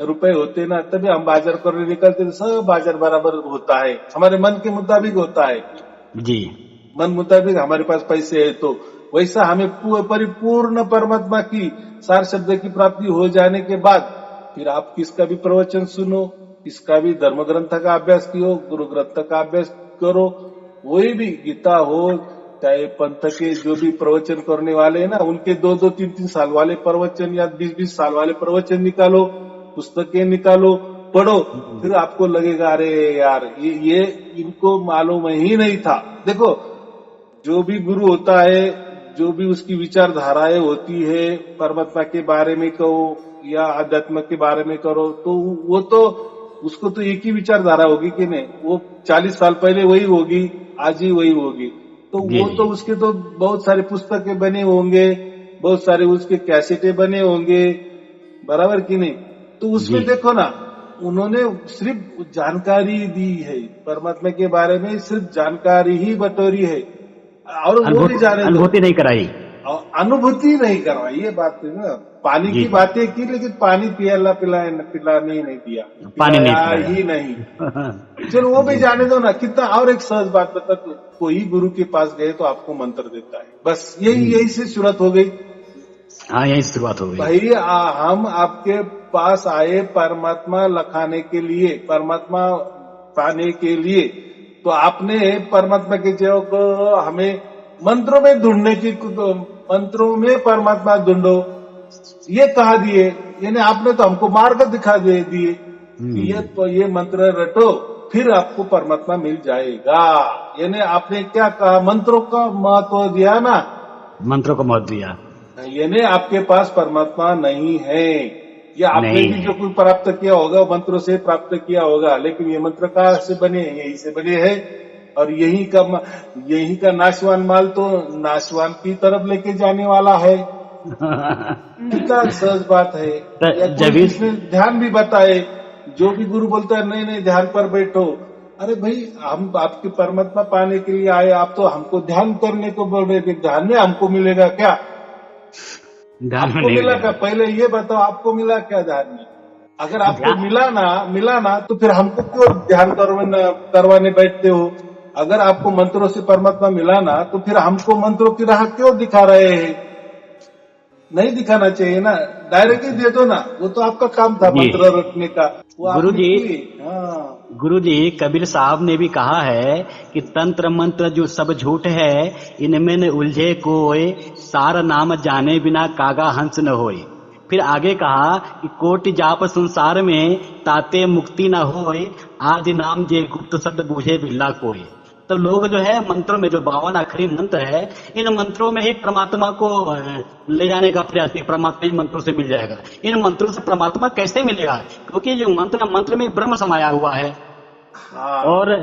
रुपए होते ना, तभी हम बाजार करने निकलते हैं, सब बाजार बराबर होता है, हमारे मन के मुताबिक होता है जी। मन मुताबिक हमारे पास पैसे है, तो वैसा हमें परिपूर्ण परमात्मा की सार शब्द की प्राप्ति हो जाने के बाद फिर आप किसका भी प्रवचन सुनो, किसका भी धर्म ग्रंथ का अभ्यास कियो, गुरु ग्रंथ का अभ्यास करो, वही भी गीता हो, चाहे पंथ के जो भी प्रवचन करने वाले हैं ना, उनके 2-2, 3-3 साल वाले प्रवचन या 20-20 साल वाले प्रवचन निकालो, पुस्तकें निकालो, पढ़ो, फिर आपको लगेगा अरे यार ये इनको मालूम ही नहीं था। देखो, जो भी गुरु होता है, जो भी उसकी विचारधाराएं होती है, परमात्मा के बारे में कहो या आध्यात्म के बारे में करो, तो वो तो उसको तो एक ही विचारधारा होगी कि नहीं? वो 40 साल पहले वही होगी, आज ही वही होगी। तो वो तो उसके तो बहुत सारे पुस्तकें बने होंगे, बहुत सारे उसके कैसेटें बने होंगे, बराबर कि नहीं? तो उसमें देखो ना, उन्होंने सिर्फ जानकारी दी है, परमात्मा के बारे में सिर्फ जानकारी ही बटोरी है, और वो भी जाने, अनुभूति नहीं कराई, अनुभूति नहीं करवाई। ये बात है ना, पानी की बातें की, लेकिन पानी पिलाने नहीं दिया, पानी ही नहीं। चलो वो भी जाने दो ना। कितना, और एक सहज बात बता, तो कोई गुरु के पास गए तो आपको मंत्र देता है, बस यही से शुरुआत हो गई। हाँ, यही शुरुआत हो गई भाई। हम आपके पास आए परमात्मा लखाने के लिए, परमात्मा पाने के लिए, तो आपने परमात्मा के जब हमें मंत्रों में ढूंढने की, मंत्रों में परमात्मा ढूंढो ये कहा दिए, यानी आपने तो हमको मार्ग दिखा दिए, ये मंत्र रटो, फिर आपको परमात्मा मिल जाएगा। यानी आपने क्या कहा? मंत्रों का महत्व दिया ना, मंत्रों को महत्व दिया। यानी आपके पास परमात्मा नहीं है, या आपने भी जो कुछ प्राप्त किया होगा मंत्रों से प्राप्त किया होगा, लेकिन ये मंत्र कहाँ से बने? यही से बने हैं। और यही का नाशवान माल तो नाशवान की तरफ लेके जाने वाला है। कितना सहज बात है। या जब कोई इसमें ध्यान भी बताए, जो भी गुरु बोलता है नहीं नहीं ध्यान पर बैठो, अरे भाई हम आपके परमात्मा पाने के लिए आए, आप तो हमको ध्यान करने को बोल रहे थे, ध्यान में हमको मिलेगा क्या? आपको मिला क्या? पहले ये बताओ, आपको मिला क्या ध्यान में? अगर आपको मिला ना तो फिर हमको क्यों ध्यान करवाने बैठते हो? अगर आपको मंत्रों से परमात्मा मिला ना तो फिर हमको मंत्रों की राह क्यों दिखा रहे हैं? नहीं दिखाना चाहिए ना, डायरेक्ट ही दे दो ना, वो तो आपका काम था मंत्र रखने का। गुरु जी कबीर साहब ने भी कहा है कि तंत्र मंत्र जो सब झूठ है, इनमें न उलझे कोय, सार नाम जाने बिना कागा हंस न होए। फिर आगे कहा कि कोटि जाप संसार में ताते मुक्ति न होए, आदि नाम जे गुप्त शब्द बूझे बिल्ला कोय। तो लोग जो है मंत्रों में जो 52 आखिरी मंत्र है, इन मंत्रों में ही परमात्मा को ले जाने का प्रयास है, परमात्मा इन मंत्रों से मिल जाएगा। इन मंत्रों से परमात्मा कैसे मिलेगा? क्योंकि जो मंत्र में ब्रह्म समाया हुआ है। और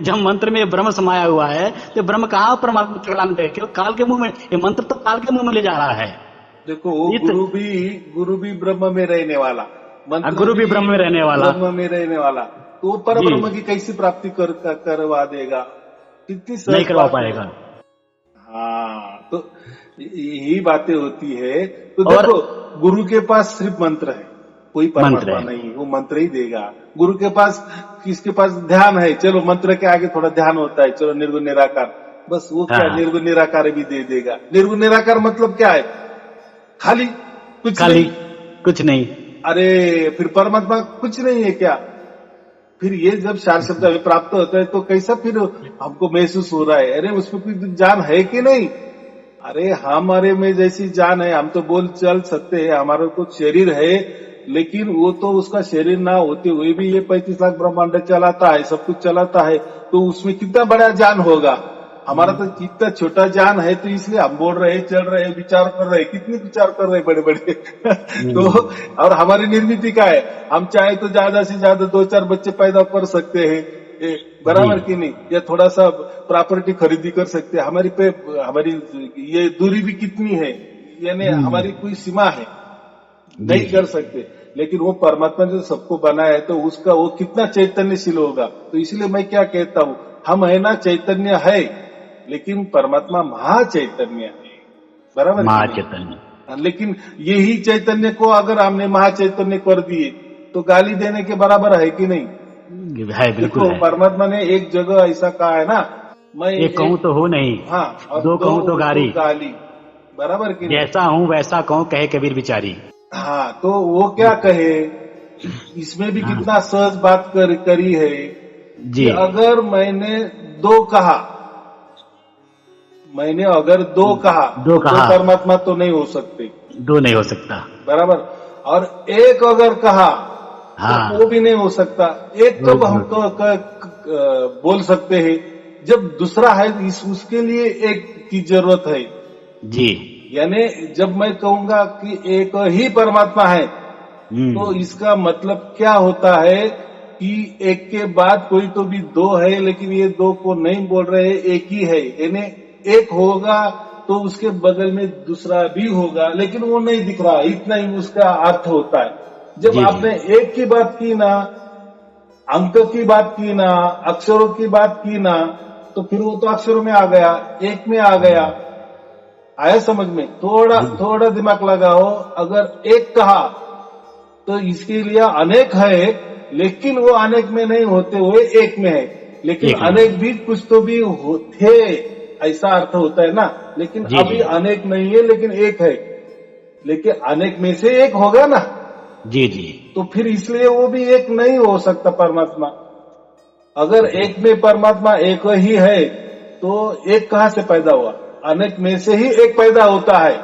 जब मंत्र में ब्रह्म समाया हुआ है तो ब्रह्म कहाँ परमात्मा चलाने दे? क्यों काल के मुंह में, ये मंत्र तो काल के मुंह में ले जा रहा है। देखो गुरु भी ब्रह्म में रहने वाला, गुरु भी ब्रह्म में रहने वाला, तो पर ब्रह्म की कैसी प्राप्ति करवा देगा? कितनी नहीं करवा पाएगा। हाँ, तो यही बातें होती है। तो देखो गुरु के पास सिर्फ मंत्र है, कोई परमात्मा नहीं, वो मंत्र ही देगा। गुरु के पास, किसके पास ध्यान है, चलो मंत्र के आगे थोड़ा ध्यान होता है, चलो निर्गुण निराकार, बस वो क्या निर्गुण निराकार भी दे देगा। निर्गुण निराकार मतलब क्या है? खाली कुछ नहीं। अरे फिर परमात्मा कुछ नहीं है क्या? फिर ये जब 4 शब्द हमें प्राप्त होता है तो कैसा फिर हमको महसूस हो रहा है? अरे उसमें कोई जान है कि नहीं? अरे हमारे में जैसी जान है, हम तो बोल चल सकते हैं, हमारा तो शरीर है, लेकिन वो तो उसका शरीर ना होते हुए भी ये 35 लाख ब्रह्मांड चलाता है, सब कुछ चलाता है, तो उसमें कितना बड़ा जान होगा। हमारा तो कितना छोटा जान है, तो इसलिए हम बोल रहे, चल रहे, विचार कर रहे, कितने विचार कर रहे बड़े बड़े तो और हमारी निर्मिति क्या है? हम चाहे तो ज्यादा से ज्यादा 2-4 बच्चे पैदा कर सकते हैं, बराबर की नहीं, या थोड़ा सा प्रॉपर्टी खरीदी कर सकते हैं। हमारी ये दूरी भी कितनी है, यानी हमारी कोई सीमा है, नहीं कर सकते। लेकिन वो परमात्मा ने सबको बनाया है तो उसका वो कितना चैतन्यशील होगा। तो इसलिए मैं क्या कहता हूँ, हम है ना चैतन्य है, लेकिन परमात्मा महाचैतन्य है, बराबर महाचैतन्य। लेकिन यही चैतन्य को अगर हमने महाचैतन्य कर दिए तो गाली देने के बराबर है कि नहीं? है, बिल्कुल है। परमात्मा ने एक जगह ऐसा कहा है ना, मैं एक कहूँ तो हो नहीं, हाँ, और 2 कहूँ तो गाली, बराबर की जैसा हूँ वैसा कहूँ, कहे कबीर बिचारी। हाँ, तो वो क्या कहे, इसमें भी कितना सहज बात करी है जी। अगर मैंने 2 कहा, तो परमात्मा तो नहीं हो सकते, 2 नहीं हो सकता, बराबर। और 1 अगर कहा तो वो भी नहीं हो सकता। 1 तो हम बोल सकते हैं, जब दूसरा है उसके लिए 1 की जरूरत है जी। यानी जब मैं कहूंगा कि एक ही परमात्मा है, तो इसका मतलब क्या होता है कि 1 के बाद कोई तो भी 2 है, लेकिन ये 2 को नहीं बोल रहे, 1 ही है। यानी 1 होगा तो उसके बगल में दूसरा भी होगा, लेकिन वो नहीं दिख रहा, इतना ही उसका अर्थ होता है। जब आपने 1 की बात की ना, अंक की बात की ना, अक्षरों की बात की ना, तो फिर वो तो अक्षरों में आ गया, 1 में आ गया। आया समझ में? थोड़ा दिमाग लगाओ। अगर 1 कहा तो इसके लिए अनेक है, लेकिन वो अनेक में नहीं होते हुए 1 में है। लेकिन अनेक भी कुछ तो भी थे, ऐसा अर्थ होता है ना। लेकिन अभी अनेक नहीं है, लेकिन 1 है, लेकिन अनेक में से 1 होगा ना जी। तो फिर इसलिए वो भी 1 नहीं हो सकता परमात्मा। अगर 1 में परमात्मा 1 ही है तो 1 कहाँ से पैदा हुआ? अनेक में से ही 1 पैदा होता है।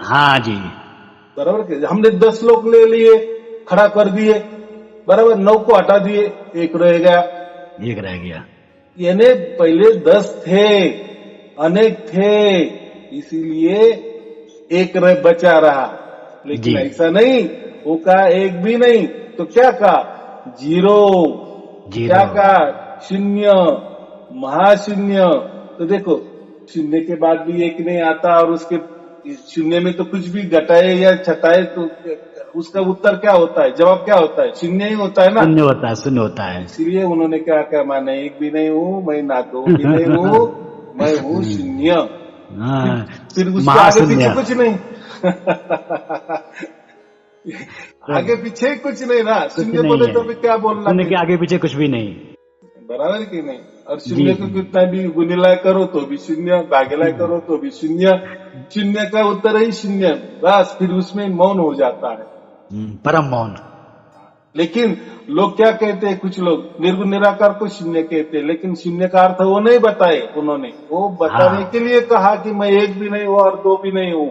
हाँ जी, बराबर। हमने 10 लोग ले लिए, खड़ा कर दिए, बराबर, 9 को हटा दिए, 1 रह गया। यानी पहले 10 थे, अनेक थे, इसीलिए 1 बचा रहा। लेकिन ऐसा नहीं, वो कहा 1 भी नहीं, तो क्या कहा? 0, क्या कहा? 0, महाशून्य। तो देखो शून्य के बाद भी एक नहीं आता, और उसके शून्य में तो कुछ भी घटाए या छटाए तो उसका उत्तर क्या होता है, जवाब क्या होता है, शून्य ही होता है ना। शून्य होता है, शून्य होता है। इसलिए उन्होंने क्या कहा, मैं ना एक भी नहीं हूँ, मैं ना दो भी नहीं हूँ, मैं हूँ शून्य। हाँ, फिर उसके आगे पीछे महाशून्य। कुछ नहीं। आगे पीछे कुछ नहीं ना, कुछ शून्य नहीं बोले है, तो भी क्या बोलना शून्य फिर? के आगे पीछे कुछ भी नहीं। बराबर की नहीं। और जी शून्य को जी। कितना भी गुणिलाय करो तो भी शून्य, भागेलाय करो तो भी शून्य, शून्य का उत्तर ही शून्य। बस फिर उसमें मौन हो जाता है। परम मौन। लेकिन लोग क्या कहते हैं, कुछ लोग निर्गुण निराकार को शून्य कहते हैं, लेकिन शून्य का अर्थ वो नहीं बताए उन्होंने। वो बताने हाँ, के लिए कहा कि मैं एक भी नहीं हूँ और दो भी नहीं हूँ,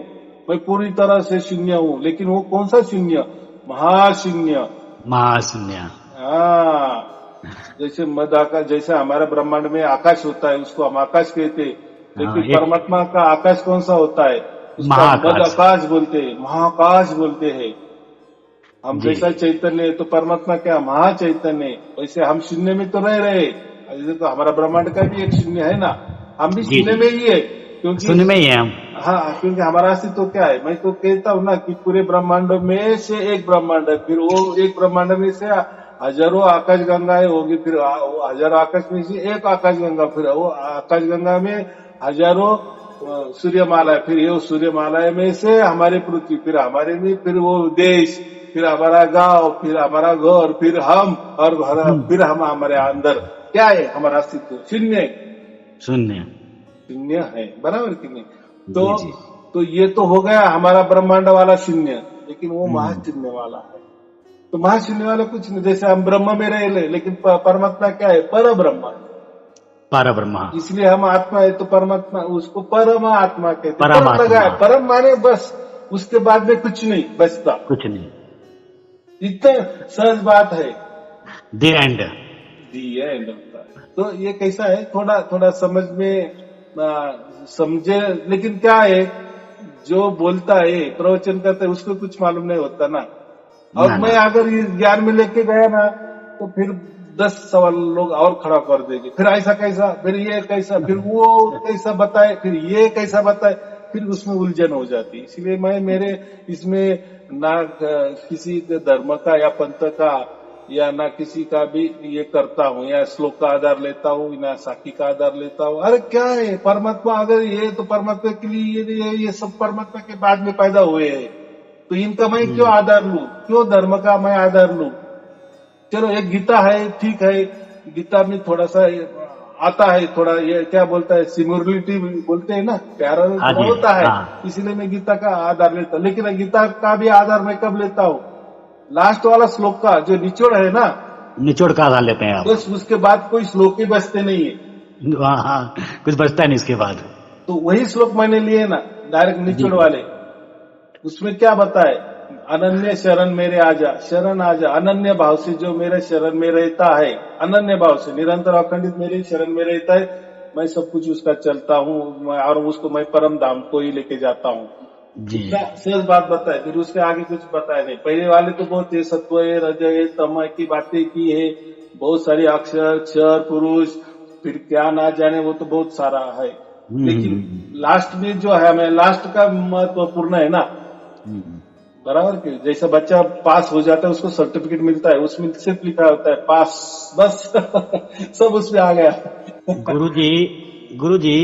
मैं पूरी तरह से शून्य हूँ। लेकिन वो कौन सा शून्य, महाशून्य। महाशून्य। हाँ, जैसे मद आकाश, जैसे हमारे ब्रह्मांड में आकाश होता है उसको हम आकाश कहते हैं, हाँ, लेकिन एक परमात्मा का आकाश कौन सा होता है, उसका मद महाआकाश। आकाश बोलते हैं, महाकाश बोलते हैं। हम जी जैसा चैतन्य है तो परमात्मा क्या महाचैतन्य है, वैसे हम शून्य में तो रह रहे। जैसे तो हमारा ब्रह्मांड का भी एक शून्य है ना, हम भी जी शून्य जी, में ही है, क्योंकि शून्य में ही है हम। हाँ, क्योंकि हमारा अस्तित्व तो क्या है, मैं तो कहता हूँ ना कि पूरे ब्रह्मांड में से एक ब्रह्मांड है, फिर वो एक ब्रह्मांड में से हजारों आकाश गंगाएं होगी, फिर वो हजारों आकाश में से एक आकाश गंगा, फिर वो आकाश गंगा में हजारों सूर्यमाला, फिर ये सूर्यमाला में से हमारी पृथ्वी, फिर हमारे में फिर वो देश, फिर हमारा गांव, फिर हमारा घर, फिर हम, और फिर हम हमारे अंदर क्या है, हमारा अस्तित्व शून्य, शून्य। शून्य है। बराबर कि नहीं? जी जी। तो ये तो हो गया हमारा ब्रह्मांड वाला शून्य, लेकिन वो महाशून्य वाला है। तो महाशून्य वाला कुछ नहीं, जैसे हम ब्रह्म में रह ले, लेकिन परमात्मा क्या है, पर ब्रह्म। पर ब्रह्मा। इसलिए हम आत्मा है तो परमात्मा, उसको परम आत्मा कहते, परम परमात्मा। लगा है, परम माने बस, उसके बाद में कुछ नहीं बचता। कुछ नहीं। इतना सहज बात है। The end. दी एंड होता है। तो ये कैसा है, थोड़ा थोड़ा समझ में समझे, लेकिन क्या है, जो बोलता है प्रवचन करता है उसको कुछ मालूम नहीं होता ना। और ना मैं ना। अगर ये ज्ञान में लेके गया ना, तो फिर 10 सवाल लोग और खड़ा कर देंगे, फिर ऐसा कैसा, फिर ये कैसा, फिर वो कैसा बताए, फिर ये कैसा बताए, फिर उसमें उलझन हो जाती है। इसलिए मैं मेरे इसमें ना किसी धर्म का या पंथ का या ना किसी का भी ये करता हूँ, या श्लोक का आधार लेता हूँ, ना साखी का आधार लेता हूँ। अरे क्या है परमात्मा, अगर ये तो परमात्मा के लिए ये सब परमात्मा के बाद में पैदा हुए हैं, तो इनका मैं क्यों आधार लूं, क्यों धर्म का मैं आधार लूं। चलो एक गीता है, ठीक है, गीता में थोड़ा सा आता है, थोड़ा ये क्या बोलता है, सिमिलरिटी बोलते हैं ना, प्यारा हाँ थोड़ा जी। होता है, हाँ, इसीलिए मैं गीता का आधार लेता हूँ। लेकिन गीता का भी आधार मैं कब लेता हूँ, लास्ट वाला श्लोक का जो निचोड़ है ना, निचोड़ का आधार लेते हैं आप। बस उसके बाद कोई श्लोक ही बचते नहीं है। हाँ हाँ, कुछ बचता नहीं इसके बाद। तो वही श्लोक मैंने लिए ना, डायरेक्ट जी निचोड़ वाले। उसमें क्या बताए, अनन्य शरण मेरे आजा, शरण आजा, अनन्य भाव से जो मेरे शरण में रहता है, अनन्य भाव से निरंतर अखंडित मेरे शरण में रहता है, मैं सब कुछ उसका चलता हूँ, और उसको मैं परम धाम को ही लेके जाता हूँ। जी। शेष बात बताए, फिर उसके आगे कुछ बताया नहीं। पहले वाले तो बहुत है, सत्व है, रज है, तम की बातें की है, बहुत सारी अक्षर क्षर पुरुष, फिर क्या ना जाने, वो तो बहुत सारा है। लेकिन लास्ट में जो है, हमें लास्ट का महत्वपूर्ण है ना, बराबर के जैसा बच्चा पास हो जाता है उसको सर्टिफिकेट मिलता है, उसमें सिर्फ लिखा होता है पास, बस सब उसमें आ गया। गुरुजी,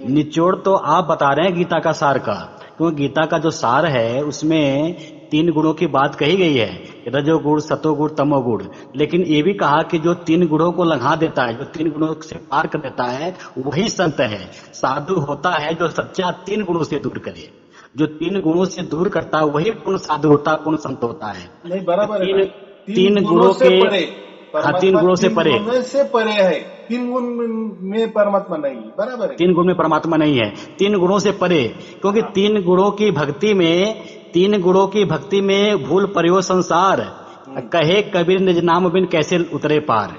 निचोड़ तो आप बता रहे हैं गीता का सार का, क्योंकि गीता का जो सार है उसमें 3 गुणों की बात कही गई है, रजोगुण, सतोगुण, तमोगुण। लेकिन ये भी कहा कि जो 3 गुणों को लंघा देता है, जो 3 गुणों से पार कर देता है, वही संत है। साधु होता है जो सच्चा 3 गुणों से दूर करे। जो 3 गुणों से दूर करता है वही पूर्ण साधु होता है, पूर्ण संत होता है। नहीं, बराबर है। 3 गुणों से के, परे, हाँ, 3 गुणों से परे, 3 गुणों से परे है, 3 गुण में परमात्मा नहीं है, बराबर है। 3 गुण में परमात्मा नहीं है, 3 गुणों से परे। क्योंकि 3 गुणों की भक्ति में, 3 गुणों की भक्ति में भूल पर्यो संसार, कहे कबीर निज नाम बिन कैसे उतरे पार।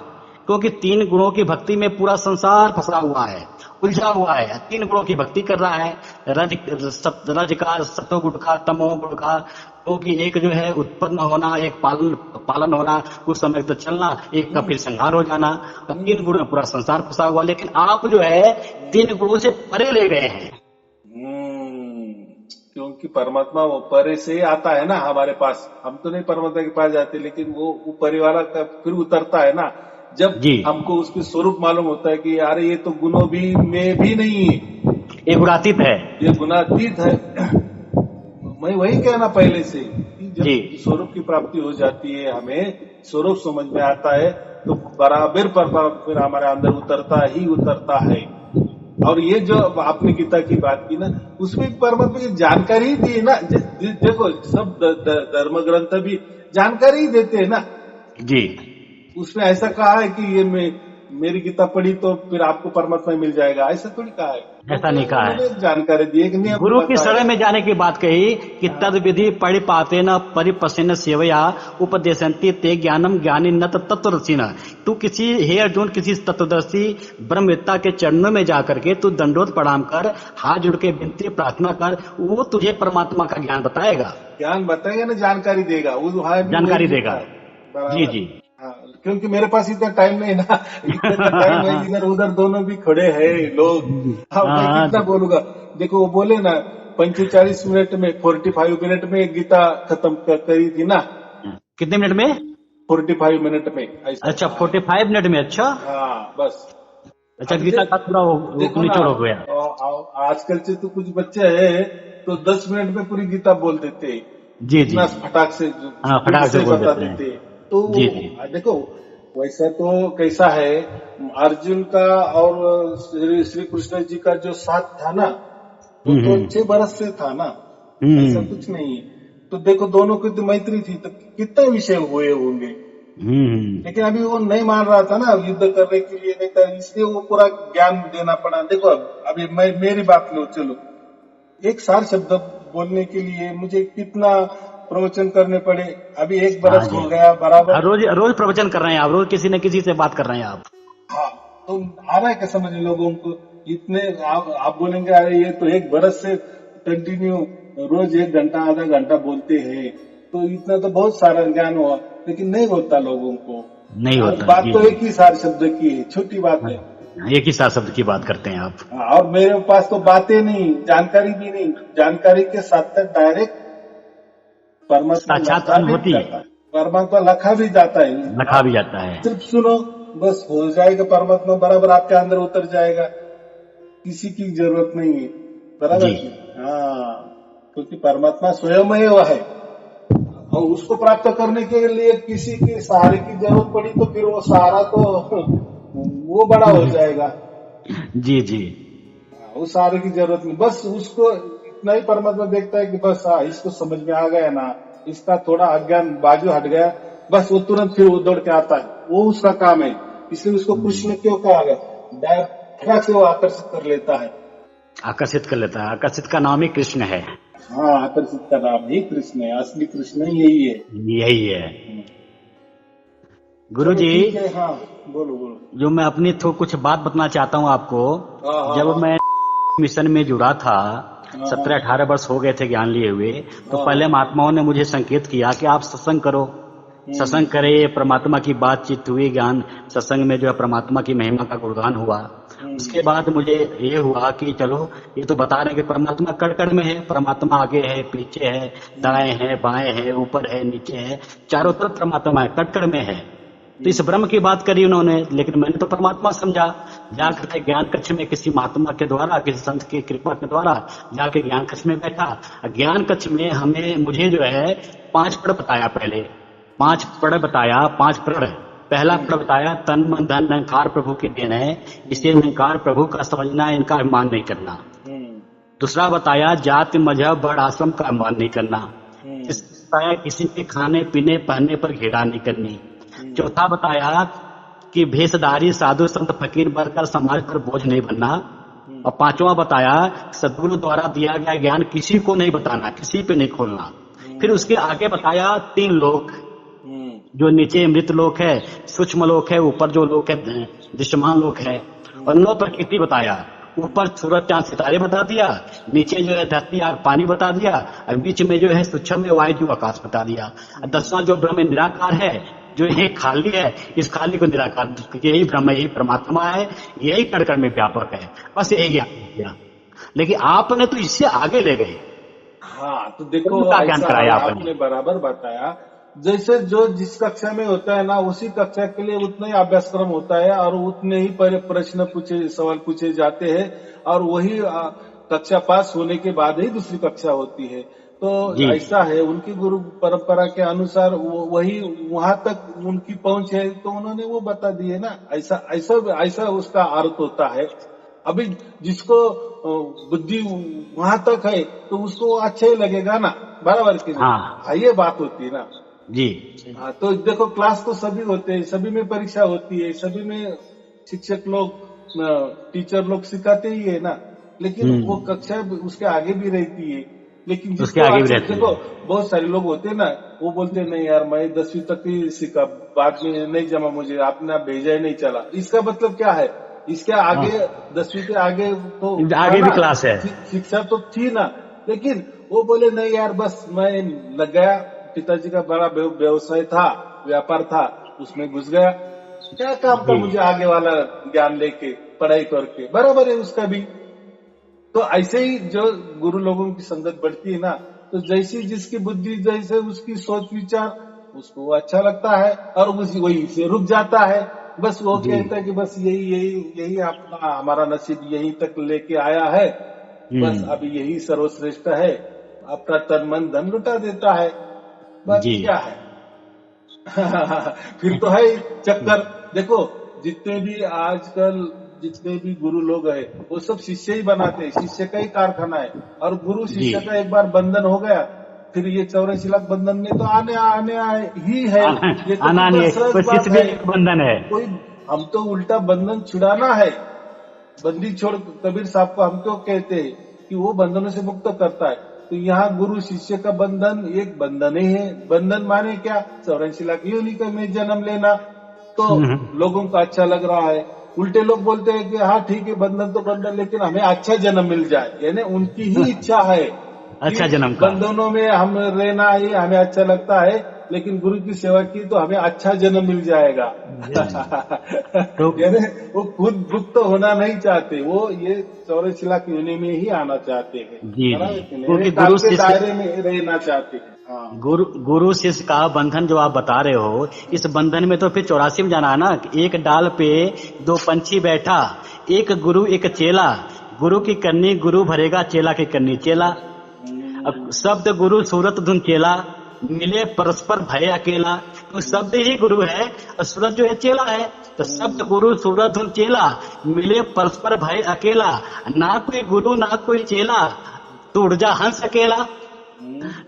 क्योंकि 3 गुणों की भक्ति में पूरा संसार फंसा हुआ है, उलझा हुआ है। 3 गुणों की भक्ति कर रहा है, रज का, सतोगुण का, तमोगुण का। क्योंकि एक जो है उत्पन्न होना, एक पालन होना, कुछ समय तक चलना, एक का फिर संहार हो जाना। तो 3 गुण में पूरा संसार फंसा हुआ, लेकिन आप जो है 3 गुणों से परे ले गए हैं। क्योंकि परमात्मा वो परे से आता है ना हमारे पास। हम तो नहीं परमात्मा के पास जाते, लेकिन वो परिवार का फिर उतरता है ना, जब हमको उसके स्वरूप मालूम होता है कि यार ये तो गुणों भी में भी नहीं है, ये गुणातीत है, ये गुणातीत है। मैं वही कहना पहले से कि जब स्वरूप की प्राप्ति हो जाती है, हमें स्वरूप समझ में आता है, तो बराबर फिर हमारे अंदर उतरता है। और ये जो आपने गीता की बात की ना, उसमें परमात्मा की जानकारी दी है ना। देखो सब धर्म ग्रंथ भी जानकारी ही देते हैं ना जी। उसमें ऐसा कहा है कि ये मेरी गीता पढ़ी तो फिर आपको परमात्मा मिल जाएगा, ऐसा थोड़ी कहा है। ऐसा नहीं कहा है। जानकारी दी, एक नियम गुरु की शरण में जाने की बात कही कि तद विधि पढ़ पाते न परिपसेन सेवया उपदेशंती ते ज्ञानम ज्ञानी न तत्वदर्शी न। तू किसी हे अर्जुन, किसी तत्वदर्शी ब्रह्मवेत्ता के चरणों में जाकर के तू दंडोत प्रणाम कर, हाथ जुड़ के विनती प्रार्थना कर, वो तुझे परमात्मा का ज्ञान बताएगा। ज्ञान बताएगा ना, जानकारी देगा, जानकारी देगा। जी जी। क्योंकि मेरे पास इतना टाइम नहीं ना, इतना टाइम है, इधर उधर दोनों भी खड़े हैं लोग। मैं कितना बोलूंगा। देखो वो बोले ना 45 मिनट में, 45 मिनट में गीता खत्म करी थी ना। कितने मिनट में? 45 मिनट में। अच्छा 45 मिनट में। अच्छा हाँ बस। अच्छा गीता का पूरा निचोड़ हो गया। आजकल से तो कुछ बच्चे हैं तो 10 मिनट में पूरी गीता बोल देते। जी जी। फटाक से बता देते। तो देखो वैसा तो कैसा है, अर्जुन का और श्री कृष्ण जी का जो साथ था ना, वो तो 6 बरस से था ना, ऐसा कुछ नहीं है। तो देखो दोनों की तो मैत्री थी, तो कितने विषय हुए होंगे। लेकिन अभी वो नहीं मान रहा था ना युद्ध करने के लिए, नहीं था, इसलिए वो पूरा ज्ञान देना पड़ा। देखो अभी मेरी बात लो, चलो एक सार शब्द बोलने के लिए मुझे कितना प्रवचन करने पड़े। अभी 1 बरस हो गया बराबर। रोज प्रवचन कर रहे हैं आप, रोज किसी न किसी से बात कर रहे हैं आप। हाँ तो आ रहा है क्या समझ लोगों को? इतने आप बोलेंगे अरे ये तो 1 बरस से कंटिन्यू रोज 1 घंटा आधा घंटा बोलते हैं, तो इतना तो बहुत सारा ज्ञान हुआ, लेकिन नहीं होता लोगों को, नहीं होता। बात तो एक ही सार शब्द की है, छोटी बात है, एक ही सार शब्द की बात करते हैं आप। और मेरे पास तो बातें नहीं, जानकारी भी नहीं, जानकारी के साथ तक डायरेक्ट परमात्मा होती है, परमात्मा लिखा भी जाता है, सिर्फ सुनो बस हो जाएगा, परमात्मा बराबर आपके अंदर उतर जाएगा, किसी की जरूरत नहीं है, बराबर। हाँ, क्योंकि परमात्मा स्वयं है, और उसको प्राप्त करने के लिए किसी के सहारे की जरूरत पड़ी तो फिर वो सहारा तो वो बड़ा हो जाएगा। जी जी। उस सहारे की जरूरत नहीं, बस उसको इतना ही परमात्मा देखता है कि बस इसको समझ में आ गया ना, इसका थोड़ा अज्ञान बाजू हट गया, बस वो तुरंत फिर वो दौड़ के आता है, वो उसका काम है। इसलिए उसको कृष्ण क्यों कहा गया? फटाक से वो आकर्षित कर लेता है, आकर्षित का नाम ही कृष्ण है। हाँ, आकर्षित का नाम ही कृष्ण है, असली कृष्ण यही है। गुरु जी, हाँ बोलो। जो मैं अपनी कुछ बात बताना चाहता हूँ आपको। जब मैं मिशन में जुड़ा था, 17-18 वर्ष हो गए थे ज्ञान लिए हुए, तो पहले महात्माओं ने मुझे संकेत किया कि आप सत्संग करो, सत्संग करे, परमात्मा की बातचीत हुई, ज्ञान सत्संग में जो है परमात्मा की महिमा का गुणगान हुआ। उसके बाद मुझे ये हुआ कि चलो ये तो बता रहे कि परमात्मा कड़ में है, परमात्मा आगे है, पीछे है, दाएं है, बाएं है, ऊपर है, नीचे है, चारों तरफ परमात्मा है, कड़ में है। तो इस ब्रह्म की बात करी उन्होंने, लेकिन मैंने तो परमात्मा समझा। जाकर ज्ञान कक्ष में किसी महात्मा के द्वारा, किसी संत की कृपा के द्वारा जाके ज्ञान कक्ष में बैठा। ज्ञान कक्ष में मुझे जो है 5 पढ़ बताया, पहले 5 पढ़ बताया, 5 पढ़। पहला पढ़ बताया तन मन धन अहंकार प्रभु की देन है, इसे अहंकार प्रभु का समझना, इनका अभिमान नहीं करना। दूसरा बताया जाति मजहब बड़ आश्रम का अभिमान नहीं करना। बताया किसी के खाने पीने पहनने पर घृणा नहीं करनी। चौथा बताया कि भेषधारी साधु संत फकीर बनकर समाज पर बोझ नहीं बनना। और 5वां बताया सद्गुरु द्वारा दिया गया ज्ञान किसी को नहीं बताना, किसी पे नहीं खोलना। फिर उसके आगे बताया 3 लोक, जो नीचे मृत लोक है, सूक्ष्म लोक है, ऊपर जो लोक है दृश्यमान लोक है, और नौ प्रकृति बताया। ऊपर सूरज चांद सितारे बता दिया, नीचे जो है धरती आग पानी बता दिया, और बीच में जो है सूक्ष्म में वायु जो आकाश बता दिया। और 10वां जो ब्रह्म निराकार है, जो ये खाली है, इस खाली को निराकार, यही ब्रह्म, यही परमात्मा है, यही कण कण में व्यापक है, बस यही ज्ञान किया। लेकिन आपने तो इससे आगे ले गए। हाँ, तो देखो उनका ज्ञान ऐसा कराया है, आपने। आपने बराबर बताया। जैसे जो जिस कक्षा में होता है ना, उसी कक्षा के लिए उतना ही अभ्यासक्रम होता है और उतने ही प्रश्न सवाल पूछे जाते हैं, और वही कक्षा पास होने के बाद ही दूसरी कक्षा होती है। तो जी। ऐसा है, उनकी गुरु परंपरा के अनुसार वही वहां तक उनकी पहुंच है, तो उन्होंने वो बता दिए ना। ऐसा ऐसा ऐसा उसका अर्थ होता है। अभी जिसको बुद्धि वहां तक है तो उसको अच्छा ही लगेगा ना, बराबर की नहीं? हाँ। ये बात होती है ना। जी। हाँ, तो देखो क्लास तो सभी होते हैं, सभी में परीक्षा होती है, सभी में शिक्षक लोग टीचर लोग सिखाते ही है ना। लेकिन वो कक्षा उसके आगे भी रहती है। लेकिन उसके जिसको आगे भी अच्छा, रहती है। देखो बहुत सारे लोग होते हैं ना, वो बोलते हैं, नहीं यार मैं 10वीं तक ही सीखा, बाद में नहीं जमा, मुझे आपने भेजा ही नहीं चला। इसका मतलब क्या है? इसके आगे 10वीं के आगे तो आगे था भी ना, क्लास है। शिक्षा तो थी ना। लेकिन वो बोले नहीं यार, बस मैं लग गया, पिताजी का बड़ा व्यवसाय था, व्यापार था, उसमें घुस गया, क्या काम था जी। मुझे आगे वाला ज्ञान लेके, पढ़ाई करके, बराबर है उसका भी। तो ऐसे ही जो गुरु लोगों की संगत बढ़ती है ना, तो जैसी जिसकी बुद्धि, जैसे उसकी सोच विचार, उसको अच्छा लगता है और उसी वही से रुक जाता है। बस वो जी। कहता है कि बस यही यही यही अपना हमारा नसीब यहीं तक लेके आया है, बस अभी यही सर्वश्रेष्ठ है, अपना तन मन धन लुटा देता है। बाकी जी। क्या है? फिर तो है ही चक्कर। देखो जितने भी आजकल जितने भी गुरु लोग हैं, वो सब शिष्य ही बनाते हैं, शिष्य का ही कारखाना है। और गुरु जी। शिष्य का एक बार बंधन हो गया, फिर ये 84 लाख बंधन में तो आने आने आए ही है। ये तो आना कितना नहीं है, सहज कोई बात शिष्य भी है। एक बंधन है। कोई, हम तो उल्टा बंधन छुड़ाना है। बंदी छोड़, कबीर साहब को हम क्यों कहते हैं कि वो बंधनों से मुक्त करता है। तो यहाँ गुरु शिष्य का बंधन एक बंधन ही है। बंधन माने क्या? 84 लाख योनि का में जन्म लेना। तो लोगों को अच्छा लग रहा है। उल्टे लोग बोलते हैं कि हाँ ठीक है, बंधन तो बंधन, लेकिन हमें अच्छा जन्म मिल जाए। यानी उनकी ही इच्छा है कि अच्छा जन्म का। बंधनों में हम रहना ही हमें अच्छा लगता है, लेकिन गुरु की सेवा की तो हमें अच्छा जन्म मिल जाएगा। तो यानी वो खुद मुक्त होना नहीं चाहते, वो ये 84 लाख योनि में ही आना चाहते हैं, जी जी, यानी क्योंकि काल गुरु के शिष्य, दायरे में रहना चाहते हैं। हाँ, गुरु शिष्य का बंधन जो आप बता रहे हो, इस बंधन में तो फिर 84 में जाना है ना। एक डाल पे दो पंछी बैठा, एक गुरु एक चेला, गुरु की करनी गुरु भरेगा, चेला की करनी चेला। अब शब्द गुरु सूरत धुन चेला, मिले परस्पर भय अकेला। तो शब्द ही गुरु है और सूरत जो है चेला है। तो शब्द गुरु सूरत धुन चेला, मिले परस्पर भय अकेला। ना कोई गुरु ना कोई चेला, तो उड़ जा हंस अकेला।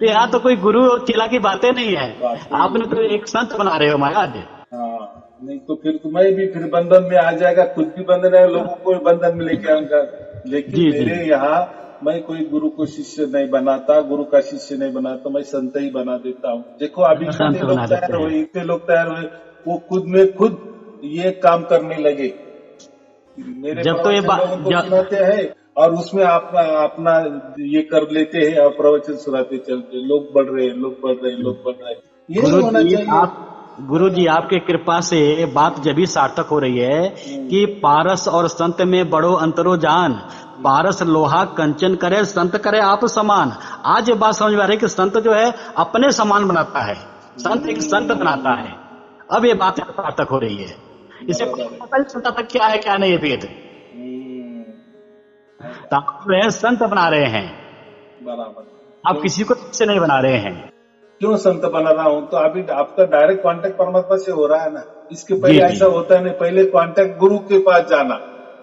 तो यहाँ तो कोई गुरु और चेला की बातें नहीं है, आपने तो एक संत बना रहे हो महाराज। हाँ, नहीं तो फिर तुम्हें भी फिर बंधन में आ जाएगा, खुद भी बंधन है, लोगों को भी बंधन में लेके आऊंगा। लेकिन जी, मेरे यहाँ मैं कोई गुरु को शिष्य नहीं बनाता, गुरु का शिष्य नहीं बनाता, मैं संत ही बना देता हूँ। देखो अभी संत इतने बना लोग देते तैयार हैं। हुए, इतने लोग तैयार हुए, वो खुद में खुद ये काम करने लगे। मेरे जब तो ये प्रवचन लोगों को सुनाते हैं और उसमें आप अपना ये कर लेते हैं और प्रवचन सुनाते चलते, लोग बढ़ रहे हैं, लोग बढ़ रहे हैं, लोग बढ़ रहे हैं। ये नहीं होना चाहिए। गुरु जी आपके कृपा से बात जब भी सार्थक हो रही है कि पारस और संत में बड़ो अंतरो जान, पारस लोहा कंचन करे, संत करे आप समान। आज ये बात समझ में आ रही है कि संत जो है अपने समान बनाता है, संत एक संत बनाता है। अब ये बात सार्थक हो रही है। इसे पता नहीं चलता था क्या है क्या नहीं है वेद। तो आप जो है संत बना रहे हैं, बराबर। आप किसी को से नहीं बना रहे हैं। क्यों संत बना रहा हूँ? तो अभी आपका डायरेक्ट कांटेक्ट परमात्मा से हो रहा है ना। इसके पहले जी, जी। ऐसा होता नहीं, पहले कांटेक्ट गुरु के पास जाना,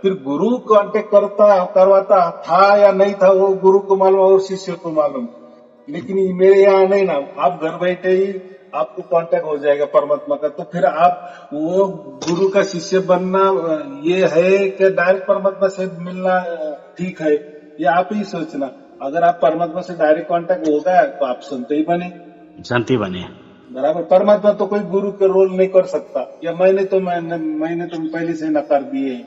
फिर गुरु कांटेक्ट करवाता था या नहीं था वो गुरु को मालूम और शिष्य को मालूम। लेकिन मेरे यहाँ नहीं ना, आप घर बैठे ही आपको कांटेक्ट हो जाएगा परमात्मा का। तो फिर आप वो गुरु का शिष्य बनना ये है कि डायरेक्ट परमात्मा से मिलना ठीक है, ये आप ही सोचना। अगर आप परमात्मा से डायरेक्ट कांटेक्ट हो गया तो आप संत ही बने। संत ही बने। बराबर। परमात्मा तो कोई गुरु के रोल नहीं कर सकता, या मैंने तो पहले से नकार दिए,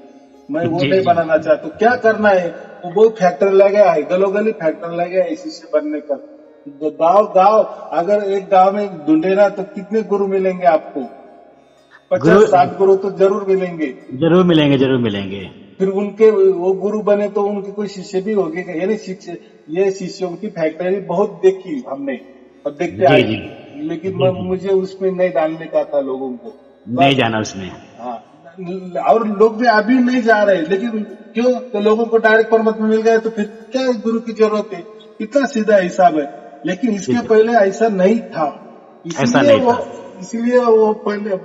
मैं वो जी नहीं जी बनाना चाहता। तो क्या करना है, वो बहुत फैक्टर लगा है, गलोगली फैक्टर लगा है इसी से बनने का। गाँव अगर एक गाँव में ढूंढे ना तो कितने गुरु मिलेंगे आपको? गुरु 50-60 गुरु तो जरूर मिलेंगे। जरूर मिलेंगे, जरूर मिलेंगे। फिर उनके वो गुरु बने तो उनके कोई शिष्य भी होंगे, यानी शिष्य, ये शिष्यों की फैक्टरी बहुत देखी हमने और देखते जी आए, जी लेकिन जी जी मुझे उसमें नहीं डालने का था लोगों को। नहीं बस। जाना उसमें। हाँ, और लोग भी अभी नहीं जा रहे, लेकिन क्यों? तो लोगों को डायरेक्ट परमात्मा मिल गया, तो फिर क्या गुरु की जरूरत है? कितना सीधा हिसाब है। लेकिन इसके पहले ऐसा नहीं था, ऐसा इसीलिए नहीं था। वो पहले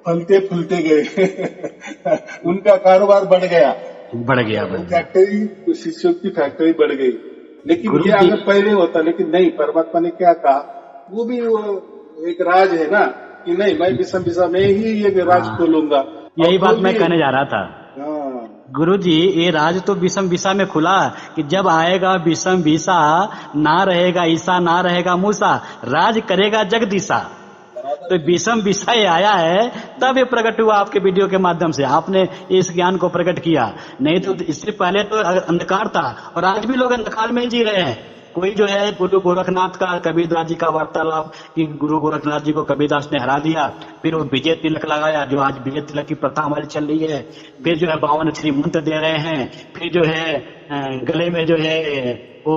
फलते फूलते गए उनका कारोबार बढ़ गया, बढ़ गया, बढ़ गया। फैक्ट्री, शिष्यों की फैक्ट्री बढ़ गई। लेकिन गुरु ये जी, अगर पहले होता, लेकिन नहीं, परमात्मा ने क्या कहा, वो भी वो एक राज है ना, कि नहीं मैं बिसम में ही ये राज हाँ, खोलूंगा, यही और बात खोल मैं दिए। कहने जा रहा था। हाँ, गुरु जी, ये राज तो विषम विषा में खुला कि जब आएगा विषम विषा, ना रहेगा ईसा ना रहेगा मूसा, राज करेगा जगदीशा। तो विषम विषय आया है, तब ये प्रकट हुआ आपके वीडियो के माध्यम से, आपने इस ज्ञान को प्रकट किया। नहीं तो इससे पहले तो अंधकार था, और आज भी लोग अंधकार में ही जी रहे हैं। कोई जो है गुरु गोरखनाथ का, कबीरदास जी का वार्तालाप कि गुरु गोरखनाथ जी को कबीरदास ने हरा दिया, फिर वो विजय तिलक लगाया, जो आज विजय तिलक की प्रथा हमारी चल रही है। फिर जो है 52 श्री मंत्र दे रहे हैं, फिर जो है गले में जो है वो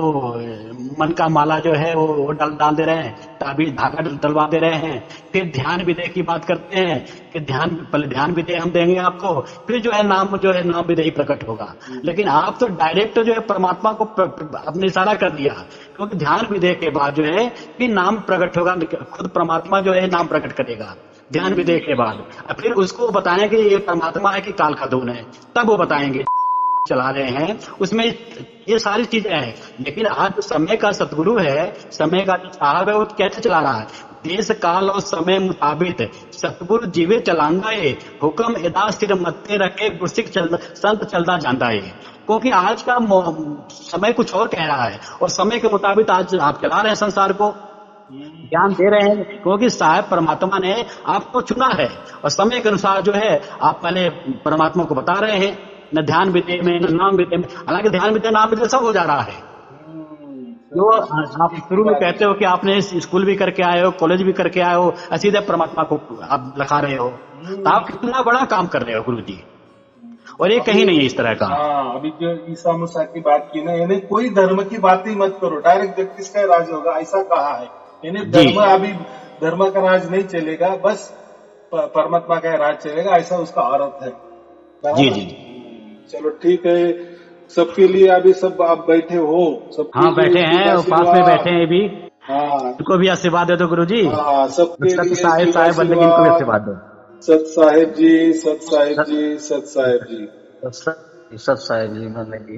मन का माला जो है वो डाल दे रहे हैं, ताबीज धागा डलवा दे रहे हैं। फिर ध्यान विधेय की बात करते हैं कि पहले ध्यान विधेय हम देंगे आपको, फिर जो है नाम विधेय प्रकट होगा। लेकिन आप तो डायरेक्ट जो है परमात्मा को अपने इशारा कर दिया, क्योंकि ध्यान विधेय के बाद जो है फिर नाम प्रकट होगा, खुद परमात्मा जो है नाम प्रकट करेगा ध्यान विधेय के बाद। फिर उसको बताएंगे ये परमात्मा है कि काल का दून है, तब वो बताएंगे चला रहे हैं उसमें ये सारी चीजें हैं। लेकिन आज जो समय का सतगुरु है, समय का जो साहब है, वो कैसे चला रहा है? देश काल और समय मुताबिक सतगुरु जीवे चलांदा है, हुक्म एदा सिर मत्ते रखे गुरसिख संत चलता जाता है। क्योंकि आज का समय कुछ और कह रहा है, और समय के मुताबिक आज आप चला रहे हैं संसार को, ज्ञान दे रहे हैं, क्योंकि साहब परमात्मा ने आपको चुना है, और समय के अनुसार जो है आप पहले परमात्मा को बता रहे हैं, न ध्यान विधेय में न नाम विधेय में। हालांकि ध्यान विधेय नाम विधेय सब हो जा रहा है। जो आप शुरू में कहते हो कि आपने स्कूल भी करके आए हो, कॉलेज भी करके आए हो, सीधे परमात्मा को आप लखा रहे हो, तो आप कितना बड़ा काम कर रहे हो गुरु जी, और ये कहीं नहीं है इस तरह का। हाँ, अभी जो ईसा मूसा की बात की ना, यानी कोई धर्म की बात ही मत करो, डायरेक्ट जगदीश का राज होगा, ऐसा कहा है। यानी धर्म, अभी धर्म का राज नहीं चलेगा, बस परमात्मा का राज चलेगा, ऐसा उसका अर्थ है। जी जी, चलो ठीक है, सबके लिए अभी सब आप बैठे हो, सबके हाँ बैठे हैं, पास में बैठे हैं भी। हाँ, उनको भी आशीर्वाद दे दो गुरु जी। हाँ, सबके लिए साहेब बंदगी, इनको भी आशीर्वाद दो। सत साहेब जी, सत साहेब जी, सत साहेब जी, सब साहेब जी बंदगी।